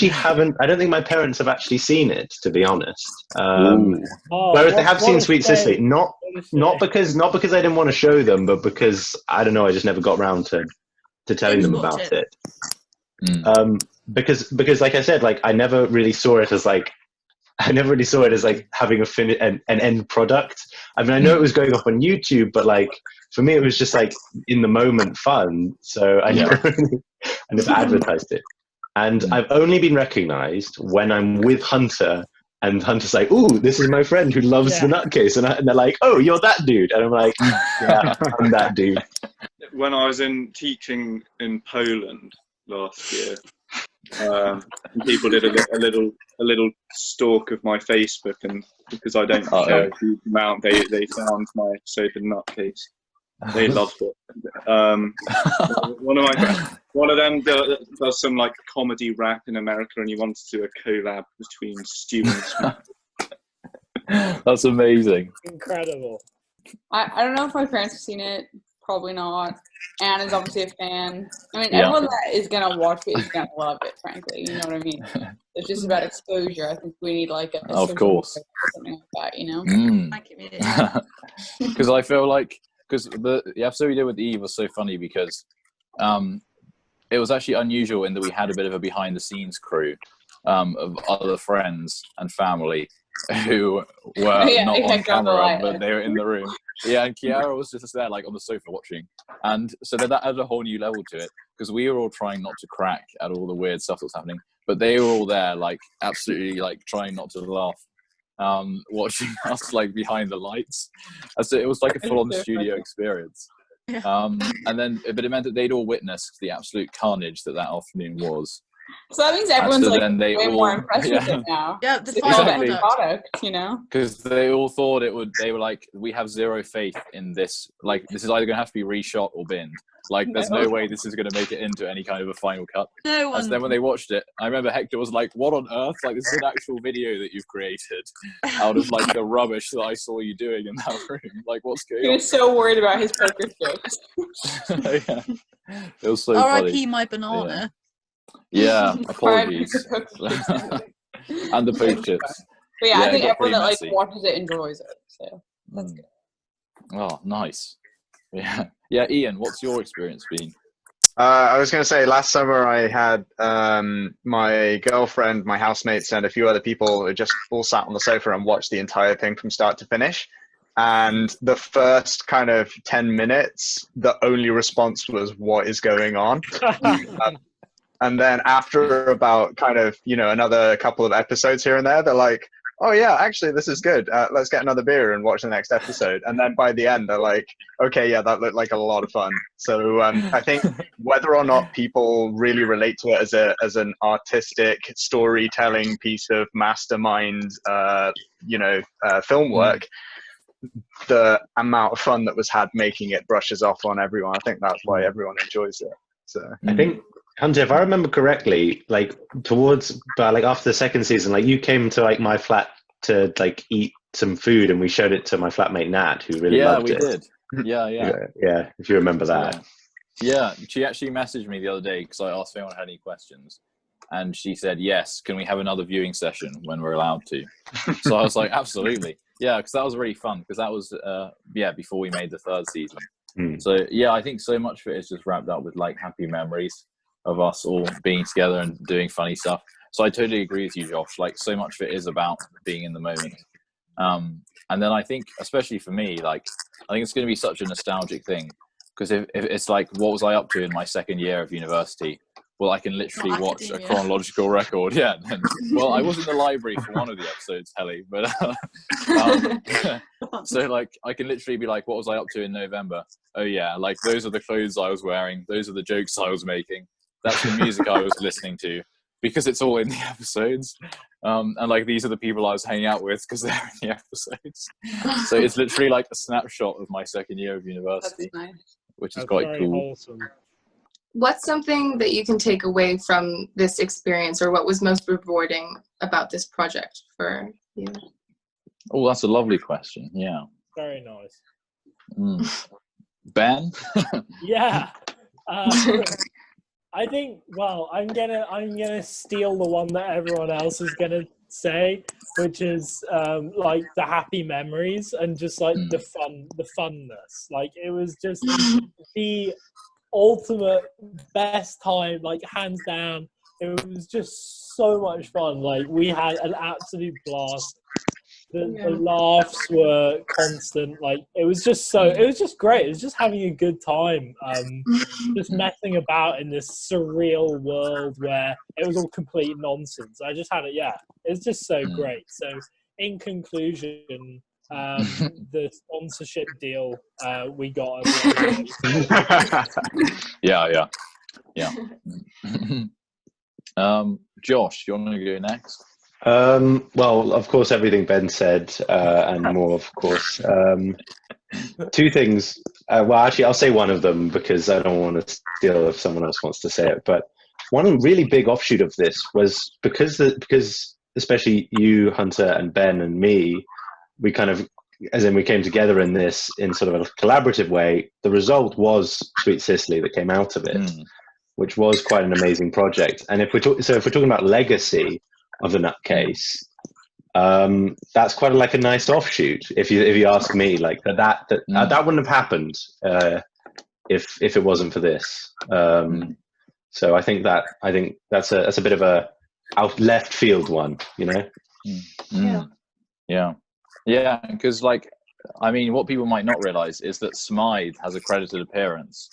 don't think my parents have actually seen it, to be honest. Whereas they have seen Sweet Sicily, not because I didn't want to show them, but because, I don't know, I just never got around to telling them about it. Because like I said, like, I never really saw it as like having an end product. I mean, I know it was going up on YouTube, but like, for me, it was just like in the moment fun. So I never advertised it. And I've only been recognised when I'm with Hunter, and Hunter's like, "Ooh, this is my friend who loves the Nutcase," and they're like, "Oh, you're that dude," and I'm like, "Yeah, I'm that dude." When I was teaching in Poland last year, people did a little stalk of my Facebook, and because I don't share a huge amount, they found my episode in Nutcase. They loved it. One of them does some like comedy rap in America, and he wanted to do a collab between Stu and Smith. That's amazing. Incredible. I don't know if my parents have seen it. Probably not. Anne is obviously a fan. I mean, everyone that is gonna watch it is gonna love it. Frankly, you know what I mean. It's just about exposure. I think we need like a of course something like that. You know. Because I feel like the episode we did with Eve was so funny because it was actually unusual in that we had a bit of a behind the scenes crew of other friends and family who were not on camera, but they were in the room. Yeah, and Kiara was just there, like on the sofa watching, and so that added a whole new level to it because we were all trying not to crack at all the weird stuff that was happening, but they were all there, like absolutely, like trying not to laugh, watching us like behind the lights. And so it was like a full-on studio experience. And then, but it meant that they'd all witnessed the absolute carnage that afternoon was. So that means everyone's so like way more impressed with it now. Yeah, the exactly. Product, you know. Because they all thought it would. They were like, "We have zero faith in this. Like, this is either going to have to be reshot or binned. Like, there's no way this is going to make it into any kind of a final cut." No one. And then when they watched it, I remember Hector was like, "What on earth? Like, this is an actual video that you've created out of like the rubbish that I saw you doing in that room. Like, what's going on?" He was so worried about his poker jokes. Yeah. It was so funny. R.I.P. my banana. Yeah, apologies. And the poke chips. But yeah, I think everyone that like watches it enjoys it. So that's good. Oh, nice. Yeah. Yeah, Ian, what's your experience been? I was going to say last summer I had my girlfriend, my housemates, and a few other people who just all sat on the sofa and watched the entire thing from start to finish. And the first kind of 10 minutes, the only response was, "What is going on?" And then after about kind of, another couple of episodes here and there, they're like, "Oh yeah, actually this is good. Let's get another beer and watch the next episode." And then by the end, they're like, "Okay, yeah, that looked like a lot of fun." So I think whether or not people really relate to it as an artistic storytelling piece of mastermind, film work, the amount of fun that was had making it brushes off on everyone. I think that's why everyone enjoys it. So I think, Hunter, if I remember correctly, like after the second season, like you came to like my flat to like eat some food, and we showed it to my flatmate Nat, who really loved it. Yeah, we did. Yeah, if you remember that. Yeah, she actually messaged me the other day because I asked if anyone had any questions, and she said, "Yes, can we have another viewing session when we're allowed to?" So I was like, "Absolutely." Yeah, because that was really fun because that was before we made the third season. So yeah, I think so much of it is just wrapped up with like happy memories of us all being together and doing funny stuff. So I totally agree with you, Josh. Like so much of it is about being in the moment. And then I think, especially for me, like I think it's going to be such a nostalgic thing because if it's like, what was I up to in my second year of university? Well, I can literally watch a chronological record. Yeah. Well, I was in the library for one of the episodes, Helly, but so like I can literally be like, what was I up to in November? Oh yeah, like those are the clothes I was wearing. Those are the jokes I was making. That's the music I was listening to because it's all in the episodes. And like these are the people I was hanging out with because they're in the episodes. So it's literally like a snapshot of my second year of university, which is quite cool. Awesome. What's something that you can take away from this experience, or what was most rewarding about this project for you? Oh, that's a lovely question. Yeah. Very nice. Ben? Yeah. I think. Well, I'm gonna steal the one that everyone else is gonna say, which is like the happy memories and just like the funness. Like it was just the ultimate best time, like hands down. It was just so much fun. Like we had an absolute blast. The laughs were constant. Like it was just great. It was just having a good time. Just messing about in this surreal world where it was all complete nonsense. I just had it. Yeah, it's just so great. So in conclusion, the sponsorship deal we got. Yeah. Josh, you want to go next? Well, of course, everything Ben said and more, of course. Two things. Well, actually, I'll say one of them because I don't want to steal if someone else wants to say it. But one really big offshoot of this was because especially you, Hunter, and Ben and me, we kind of, as in we came together in this in sort of a collaborative way. The result was Sweet Sicily that came out of it, which was quite an amazing project. And if we're talking about legacy of the Nutcase, that's quite like a nice offshoot. If you ask me, like that wouldn't have happened if it wasn't for this. So I think that's a bit of a out left field one, you know. Yeah, because like, I mean, what people might not realize is that Smythe has a credited appearance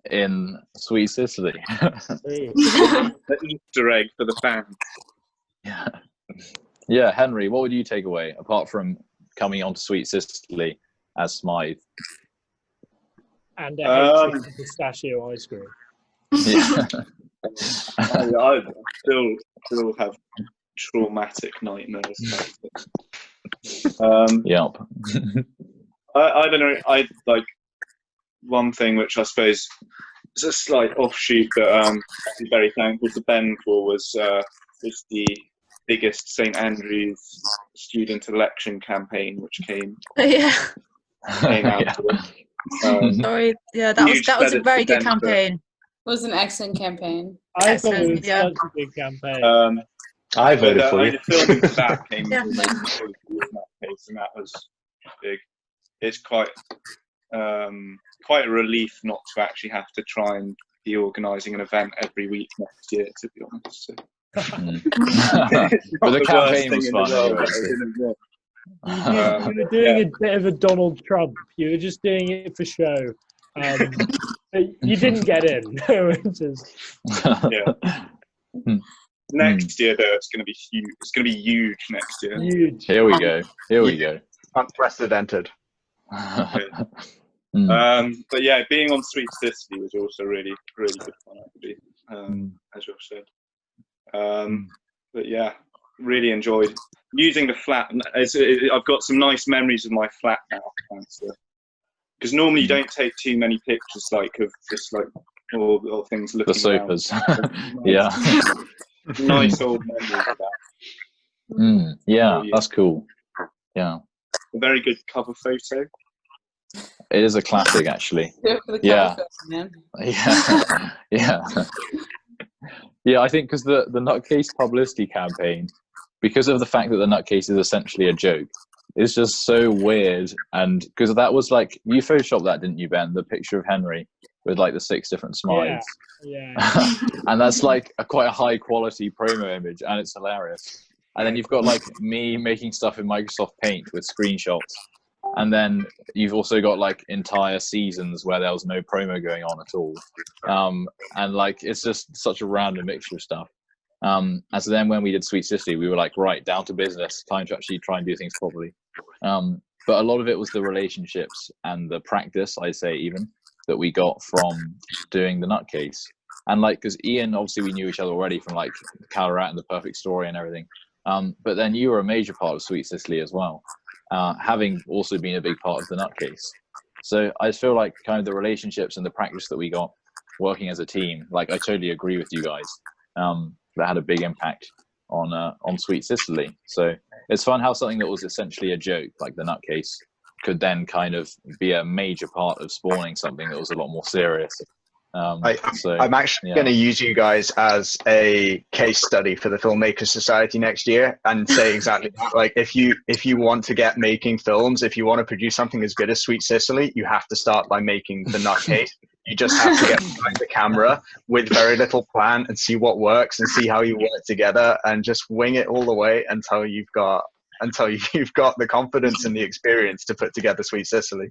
in Sweet Sicily. The Easter egg for the fans. Yeah, Henry, what would you take away apart from coming on to Sweet Sicily as Smythe? And pistachio ice cream. Yeah. I still have traumatic nightmares. Yep. I don't know. I like one thing which I suppose is a slight offshoot, but I'm very thankful to Ben for was the biggest St Andrews student election campaign, which came out. Sorry, that was a very good campaign. It was an excellent campaign. I thought it was such a good campaign. I voted for you. The filming for that came from that case, and that was big. It's quite a relief not to actually have to try and be organising an event every week next year, to be honest. So. But the campaign was fun. You were doing a bit of a Donald Trump. You were just doing it for show. You didn't get in. Which is... Next year, though, it's going to be huge. It's going to be huge next year. Huge. Here we go. Unprecedented. But yeah, being on Sweet Sicily was also really, really good fun, actually, as you've said. But yeah, really enjoyed using the flat. I've got some nice memories of my flat now, because normally you don't take too many pictures like of just like all things looking the sofas. Nice, nice old memories of that. Yeah, that's cool. Yeah, a very good cover photo. It is a classic, actually. Yeah. Yeah, I think because the Nutcase publicity campaign, because of the fact that the Nutcase is essentially a joke, it's just so weird. And because that was like, you photoshopped that, didn't you, Ben? The picture of Henry with like the 6 different Smythes. Yeah. And that's like quite a high quality promo image, and it's hilarious. And then you've got like me making stuff in Microsoft Paint with screenshots. And then you've also got like entire seasons where there was no promo going on at all. And like, it's just such a random mixture of stuff. And so then when we did Sweet Sicily, we were like, right, down to business, time to actually try and do things properly. But a lot of it was the relationships and the practice, I'd say even, that we got from doing the Nutcase. And like, because Ian, obviously we knew each other already from like Calarat and The Perfect Story and everything. But then you were a major part of Sweet Sicily as well. Having also been a big part of the Nutcase. So I just feel like kind of the relationships and the practice that we got working as a team, like I totally agree with you guys, that had a big impact on Sweet Sicily. So it's fun how something that was essentially a joke, like the Nutcase, could then kind of be a major part of spawning something that was a lot more serious. I'm actually going to use you guys as a case study for the Filmmakers Society next year and say exactly that. Like, if you want to get making films, if you want to produce something as good as Sweet Sicily, you have to start by making the Nutcase. You just have to get behind the camera with very little plan and see what works and see how you work together and just wing it all the way until you've got until you've got the confidence and the experience to put together Sweet Sicily.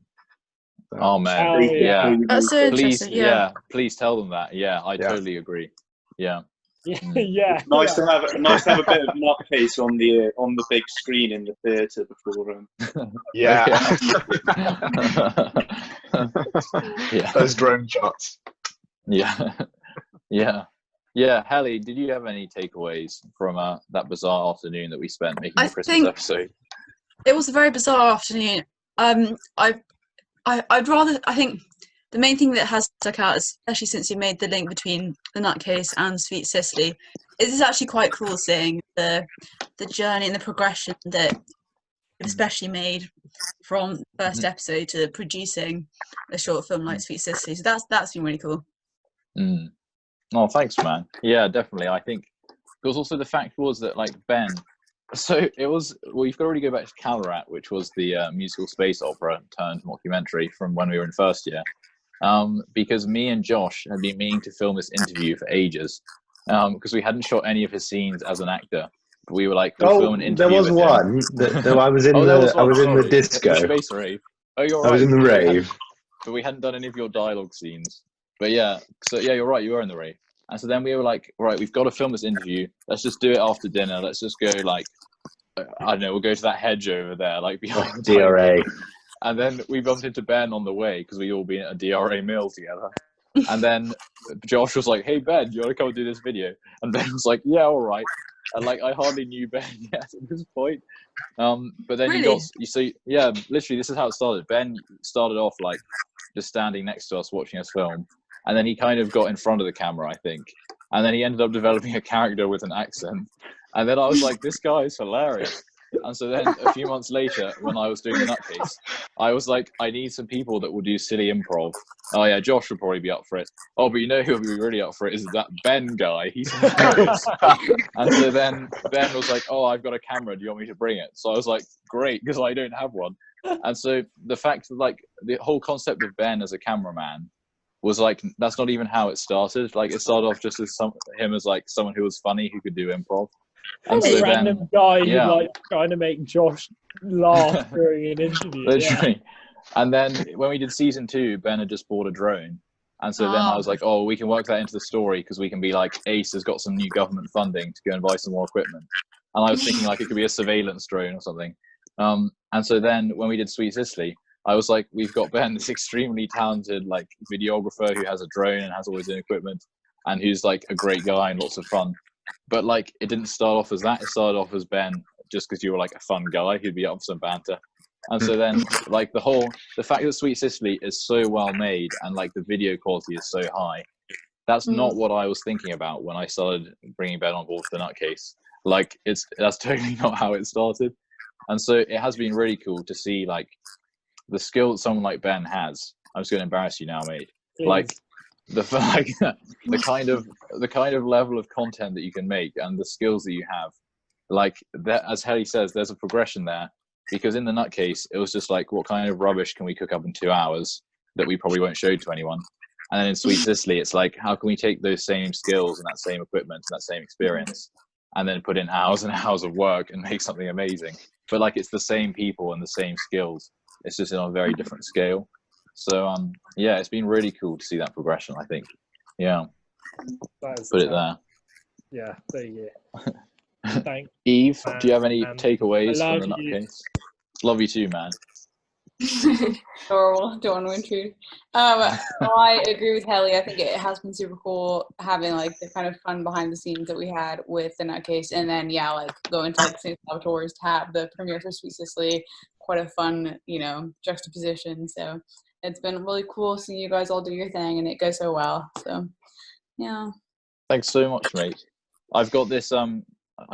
So, oh man, yeah. That's so Please, interesting. Yeah. please tell them that. Yeah, I totally agree. Yeah. Yeah. Nice to have a bit of Nutcase on the big screen in the theatre before. Yeah. Yeah. Those drone shots. Yeah. Yeah. Helly, did you have any takeaways from that bizarre afternoon that we spent making the Christmas episode? It was a very bizarre afternoon. I think the main thing that has stuck out, especially since you made the link between the Nutcase and Sweet Sicily, is it's actually quite cool seeing the journey and the progression that you've especially made from the first episode to producing a short film like Sweet Sicily. So that's been really cool. Oh, thanks, man. Yeah, definitely. I think because also the fact was that like Ben. So it was. Well, you've got to already go back to Calarat, which was the musical space opera turned mockumentary from when we were in first year. Because me and Josh had been meaning to film this interview for ages, because we hadn't shot any of his scenes as an actor. But we were like, we'll film an interview. There was with one. I was in the disco. The space rave. Oh, you're right. I was in the rave. But we hadn't done any of your dialogue scenes. But yeah, so yeah, you're right. You were in the rave. And so then we were like, right, we've got to film this interview. Let's just do it after dinner. Let's just go like, I don't know, we'll go to that hedge over there, like behind the DRA. And then we bumped into Ben on the way because we all been at a DRA meal together. And then Josh was like, hey, Ben, do you want to come and do this video? And Ben was like, yeah, all right. And like, I hardly knew Ben yet at this point. But then Really? you see, yeah, literally, this is how it started. Ben started off like just standing next to us watching us film. And then he kind of got in front of the camera, I think. And then he ended up developing a character with an accent. And then I was like, this guy is hilarious. And so then a few months later, when I was doing the Nutcase, I was like, I need some people that will do silly improv. Oh yeah, Josh would probably be up for it. Oh, but you know who would be really up for it is that Ben guy. He's hilarious. And so then Ben was like, oh, I've got a camera. Do you want me to bring it? So I was like, great, because I don't have one. And so the fact that like the whole concept of Ben as a cameraman was like, that's not even how it started. Like it started off just as him as like someone who was funny who could do improv. And a so random guy who like trying to make Josh laugh during an interview. Literally. And then when we did season 2, Ben had just bought a drone. And so then I was like, oh, we can work that into the story because we can be like, Ace has got some new government funding to go and buy some more equipment. And I was thinking like it could be a surveillance drone or something. And so then when we did Sweet Sicily, I was like, we've got Ben, this extremely talented like videographer who has a drone and has all his own equipment and who's like a great guy and lots of fun. But like it didn't start off as that. It started off as Ben just because you were like a fun guy who'd be up for some banter. And so then like the fact that Sweet Sicily is so well made and like the video quality is so high, that's not what I was thinking about when I started bringing Ben on board for the Nutcase. Like that's totally not how it started. And so it has been really cool to see like the skill that someone like Ben has. I'm just going to embarrass you now, mate. Like the kind of level of content that you can make and the skills that you have, like that, as Helly says, there's a progression there. Because in the Nutcase, it was just like, what kind of rubbish can we cook up in 2 hours that we probably won't show to anyone? And then in Sweet Sicily, it's like, how can we take those same skills and that same equipment and that same experience and then put in hours and hours of work and make something amazing? But like, it's the same people and the same skills. It's just on a very different scale. So yeah, it's been really cool to see that progression, I think. Yeah. Put it there. Yeah, there you go. Thanks. Eve, do you have any takeaways from the Nutcase? Love you too, man. Adorable. Don't want to intrude. I agree with Helly. I think it has been super cool having like the kind of fun behind the scenes that we had with the Nutcase, and then like going to like St. Salvatore's to have the premiere for Sweet Sicily. Quite a fun, juxtaposition. So it's been really cool seeing you guys all do your thing, and it goes so well. So yeah. Thanks so much, mate. I've got this. I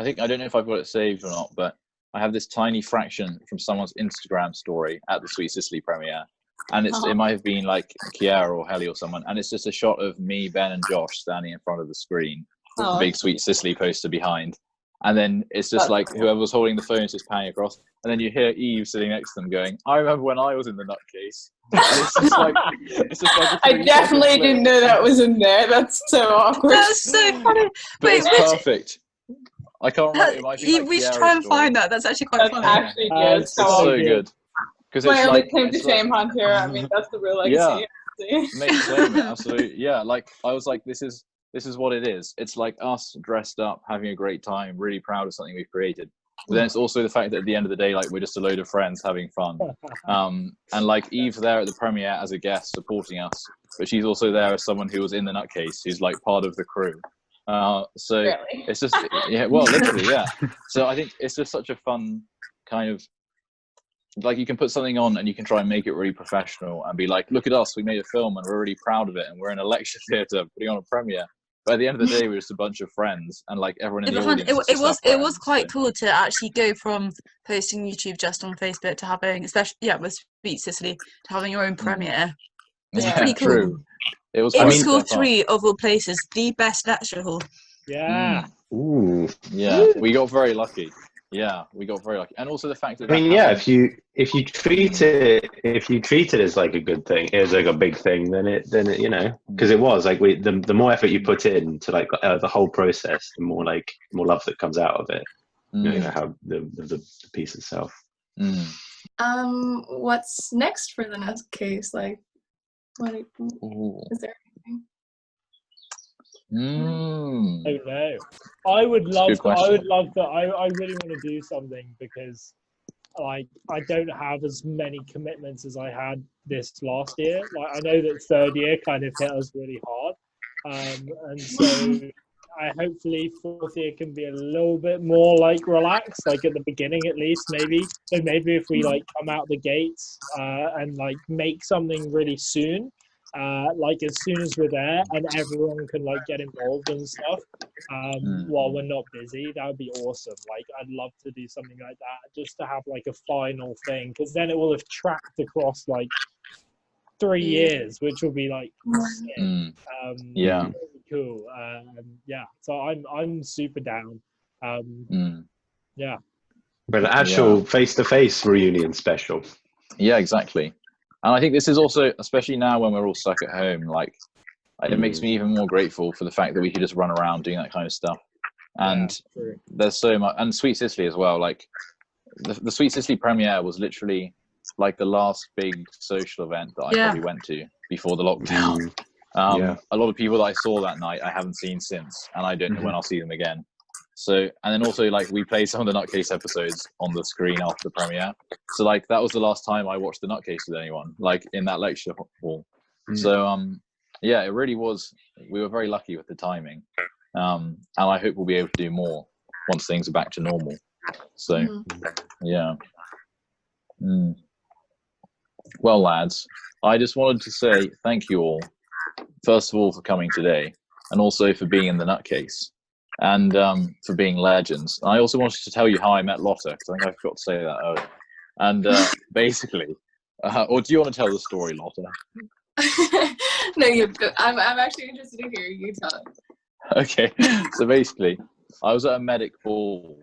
don't know if I've got it saved or not, but I have this tiny fraction from someone's Instagram story at the Sweet Sicily premiere. And it might have been like Kiara or Helly or someone. And it's just a shot of me, Ben and Josh standing in front of the screen with the big Sweet Sicily poster behind. And then it's just like whoever was holding the phone is just panning across. And then you hear Eve sitting next to them going, I remember when I was in the Nutcase. It's just like I definitely didn't know that was in there. That's so awkward. That's so funny. But it's perfect. I can't remember. It might be like we should Kiara's try and story. find that. That's actually quite That's funny. actually good. It's so good. Because My it's only like claim to shame, Hunter. I mean, that's the real legacy. Mate, claim it, absolutely. Yeah, like I was like, this is what it is. It's like us dressed up, having a great time, really proud of something we've created. But then it's also the fact that at the end of the day, like we're just a load of friends having fun. And like Eve's there at the premiere as a guest supporting us, but she's also there as someone who was in the Nutcase, who's like part of the crew. So Really? it's just well, literally, yeah. So I think it's just such a fun kind of, like, you can put something on and you can try and make it really professional and be like, look at us, we made a film and we're really proud of it and we're in a lecture theatre putting on a premiere. But at the end of the day, we're just a bunch of friends, and like everyone in the audience. It was quite cool to actually go from posting YouTube just on Facebook to having, especially with Sweet Sicily, to having your own premiere. It's pretty cool. True. It was. In School 3 of all places, the best lecture hall. Yeah. Ooh. Yeah, we got very lucky. Yeah, we got very lucky, and also the fact that if you treat it as like a good thing, as like a big thing, then it because it was like the more effort you put in to like the whole process, the more love that comes out of it. You know how the piece itself. What's next for the Nutcase? Like, what is there anything? I don't know. I really want to do something because like I don't have as many commitments as I had this last year. Like I know that third year kind of hit us really hard. And so hopefully fourth year can be a little bit more like relaxed, like at the beginning at least, maybe. So maybe if we like come out the gates and like make something really soon. Like as soon as we're there and everyone can like get involved and stuff while we're not busy, that would be awesome. Like I'd love to do something like that just to have like a final thing, because then it will have tracked across like 3 years, which will be like sick. Really cool. So I'm super down. Yeah, but an actual face-to-face reunion special. Yeah, exactly. And I think this is also, especially now when we're all stuck at home, like it makes me even more grateful for the fact that we could just run around doing that kind of stuff. And there's so much, and Sweet Sicily as well. Like the Sweet Sicily premiere was literally like the last big social event that I probably went to before the lockdown. A lot of people that I saw that night I haven't seen since, and I don't know when I'll see them again. So, and then also like we played some of the Nutcase episodes on the screen after the premiere. So like that was the last time I watched the Nutcase with anyone, like in that lecture hall. So yeah, it really was. We were very lucky with the timing, and I hope we'll be able to do more once things are back to normal. So yeah. Well, lads, I just wanted to say thank you all, first of all, for coming today, and also for being in the Nutcase. And for being legends. I also wanted to tell you how I met Lotta, because I think I forgot to say that earlier. And basically, or do you want to tell the story, Lotta? No, I'm actually interested to hear you tell it. Okay, so basically, I was at a medic ball,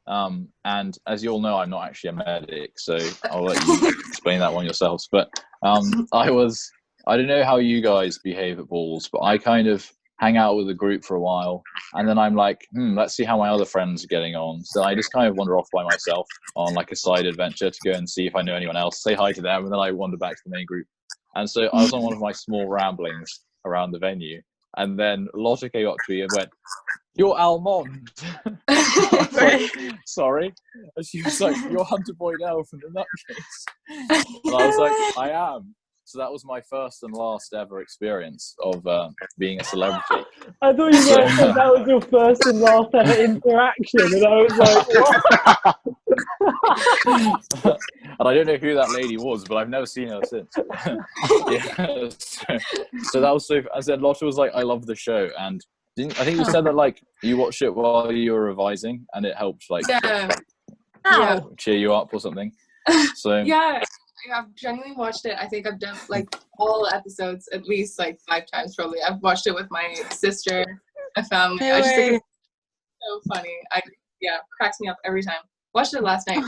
and as you all know, I'm not actually a medic, so I'll let you explain that one yourselves. But I don't know how you guys behave at balls, but I kind of hang out with the group for a while, and then I'm like, let's see how my other friends are getting on. So I just kind of wander off by myself on like a side adventure to go and see if I know anyone else, say hi to them, and then I wander back to the main group. And so I was on one of my small ramblings around the venue, and then Lotta came up to me and went, "You're Almond." Like, sorry. And she was like, "You're Hunter Boydell from the Nutcase." And I was like, "I am." So that was my first and last ever experience of being a celebrity. I thought you said that was your first and last ever interaction, and I was like, what? And I don't know who that lady was, but I've never seen her since. So that was so. I said, Lotta was like, "I love the show," and I think you said that like you watched it while you were revising, and it helped like cheer you up or something. So I've genuinely watched it. I think I've done like all episodes at least like 5 times probably. I've watched it with my sister, my family. I just think it's so funny. Cracks me up every time. Watched it last night.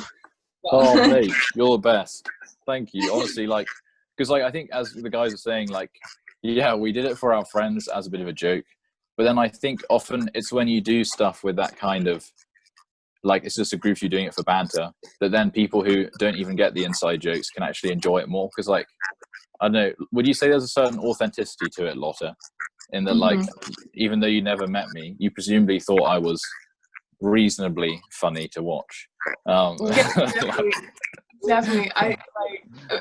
Oh, mate, you're the best. Thank you. Honestly, like, because like I think as the guys are saying, like, yeah, we did it for our friends as a bit of a joke, But then I think often it's when you do stuff with that kind of, like, it's just a group you doing it for banter, that then people who don't even get the inside jokes can actually enjoy it more. Because, like, I don't know, would you say there's a certain authenticity to it, Lotta? In that, like, even though you never met me, you presumably thought I was reasonably funny to watch. Yeah, definitely.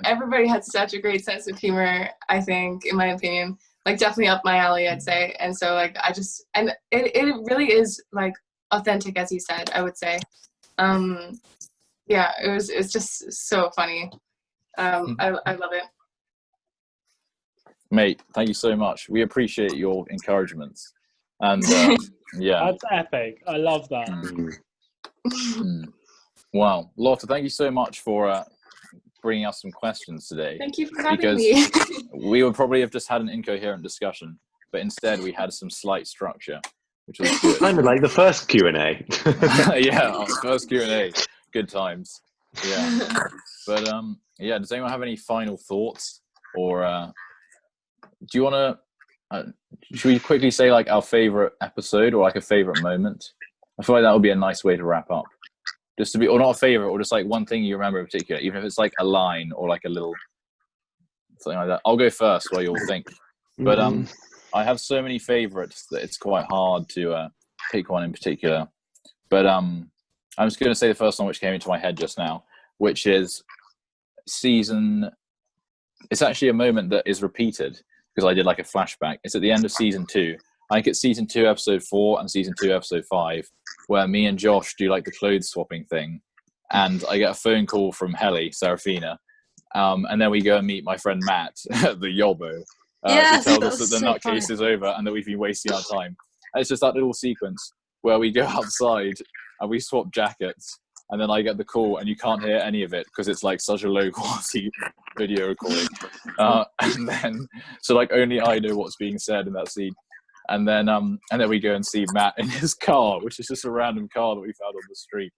Everybody had such a great sense of humor, I think, in my opinion. Like, definitely up my alley, I'd say. And so, like, it really is, like, authentic, as you said, I would say. Yeah, it's just so funny. I love it. Mate, thank you so much. We appreciate your encouragements. And yeah. That's epic. I love that. Wow. Lotta, thank you so much for bringing us some questions today. Thank you for having me. We would probably have just had an incoherent discussion, but instead we had some slight structure, which was good. Kind of like the first Q&A. Yeah, first Q&A. Good times. Yeah. But yeah, does anyone have any final thoughts? Or do you want to, should we quickly say like our favorite episode or like a favorite moment? I feel like that would be a nice way to wrap up. Just to be, or not a favorite, or just like one thing you remember in particular, even if it's like a line or like a little something like that. I'll go first while you'll think. But I have so many favorites that it's quite hard to pick one in particular. But I'm just going to say the first one which came into my head just now, which is it's actually a moment that is repeated because I did like a flashback. It's at the end of season 2. I think it's season 2, episode 4 and season 2, episode 5, where me and Josh do like the clothes swapping thing. And I get a phone call from Helly, Serafina. And then we go and meet my friend Matt, the Yobbo. Yes, who tells us that the Nutcase is over and that we've been wasting our time. And it's just that little sequence where we go outside and we swap jackets. And then I get the call and you can't hear any of it because it's like such a low quality video recording. And then, so like only I know what's being said in that scene. And then we go and see Matt in his car, which is just a random car that we found on the street.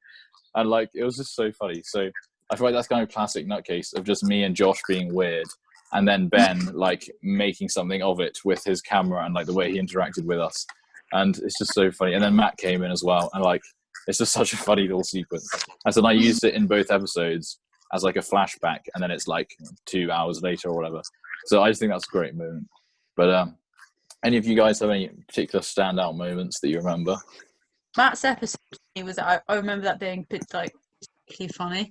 And like, it was just so funny. So I feel like that's kind of classic Nutcase of just me and Josh being weird. And then Ben like making something of it with his camera and like the way he interacted with us. And it's just so funny. And then Matt came in as well. And like, it's just such a funny little sequence. And then I used it in both episodes as like a flashback. And then it's like 2 hours later or whatever. So I just think that's a great moment. But any of you guys have any particular standout moments that you remember? Matt's episode was, I remember that being like particularly funny.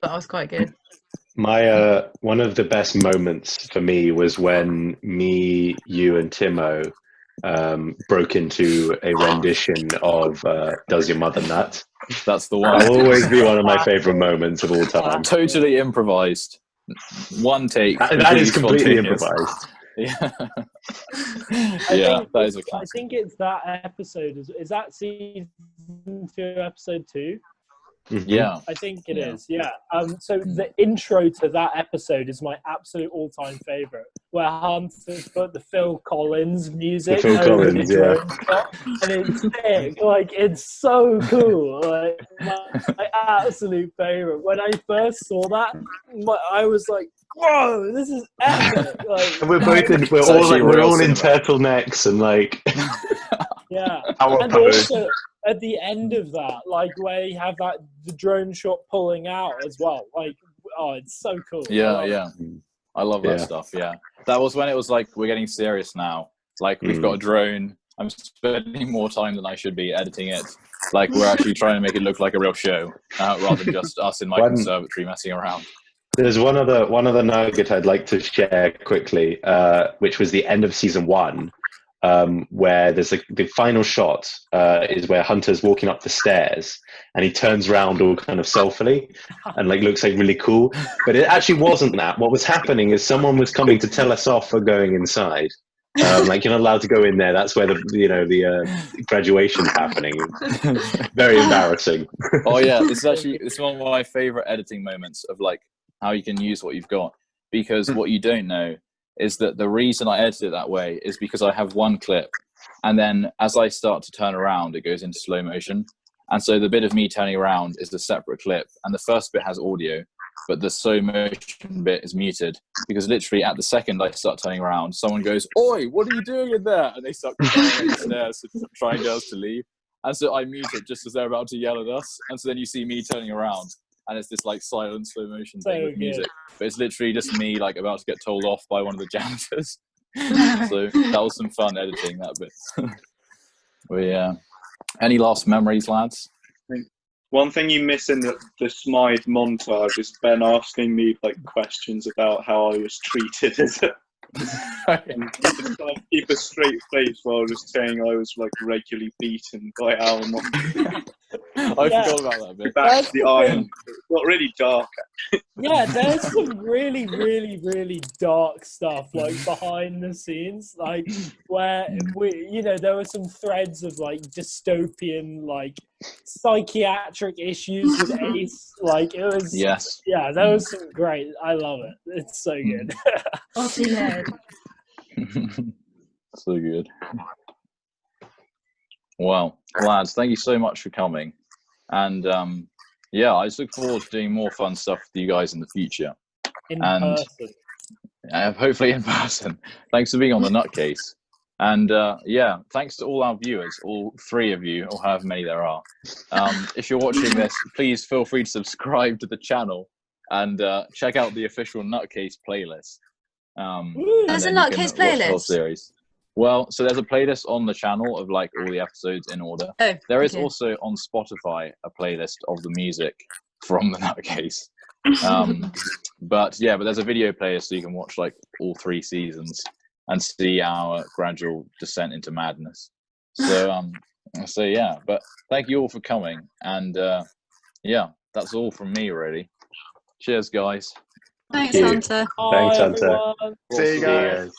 But I was quite good. My one of the best moments for me was when me, you, and Timo broke into a rendition of "Does Your Mother Nut?" That's the one. That'll always be one of my favorite moments of all time. Totally improvised. One take. That is completely improvised. Yeah. That is a classic. I think it's that episode. Is that season 2, episode 2? Yeah. I think it is. Yeah. So the intro to that episode is my absolute all-time favorite, where Hunter's put the Phil Collins music over the drone shot, and it's sick. Like, it's so cool. Like, my absolute favorite. When I first saw that, I was like, whoa, this is epic. Like, and we're all in turtlenecks and like yeah. And also at the end of that, like where you have the drone shot pulling out as well. Like, oh, it's so cool. Yeah. I love that stuff. Yeah. That was when it was like, we're getting serious now. Like, we've got a drone. I'm spending more time than I should be editing it. Like, we're actually trying to make it look like a real show, rather than just us in my conservatory messing around. There's one other nugget I'd like to share quickly, which was the end of season 1, where there's the final shot is where Hunter's walking up the stairs and he turns around all kind of stealthily and like looks like really cool, but it actually wasn't that. What was happening is someone was coming to tell us off for going inside. Like, you're not allowed to go in there. That's where the graduation's happening. Very embarrassing. Oh yeah, this is one of my favorite editing moments of like how you can use what you've got, because what you don't know is that the reason I edited it that way is because I have one clip, and then as I start to turn around, it goes into slow motion. And so the bit of me turning around is a separate clip, and the first bit has audio. but the slow motion bit is muted because literally at the second I start turning around, someone goes, "Oi, what are you doing in there?" And they start crying upstairs, trying us to leave. And so I mute it just as they're about to yell at us. And so then you see me turning around, and it's this like silent slow motion thing with music. But it's literally just me like about to get told off by one of the janitors. So that was some fun editing that bit. But any last memories, lads? One thing you miss in the Smythe montage is Ben asking me like questions about how I was treated as a and just trying to keep a straight face while just saying I was like regularly beaten by Almond. I forgot about that bit. Back to the island. It got really dark. Yeah, there's some really, really, really dark stuff like behind the scenes, like where there were some threads of like dystopian, like psychiatric issues with Ace. Like it was, that was some great. I love it. It's so good. So good. Well, lads, thank you so much for coming, and I just look forward to doing more fun stuff with you guys in the future. In person. Hopefully in person. Thanks for being on the Nutcase. And thanks to all our viewers, all 3 of you, or however many there are. If you're watching this, please feel free to subscribe to the channel and check out the official Nutcase playlist. There's a Nutcase playlist? Series. Well, so there's a playlist on the channel of like all the episodes in order. Oh, there is also on Spotify a playlist of the music from the Nutcase. But there's a video playlist so you can watch like all 3 seasons and see our gradual descent into madness. So but thank you all for coming, and that's all from me really. Cheers, guys. Thanks, Hunter. Thanks, Hunter. Everyone. See you guys.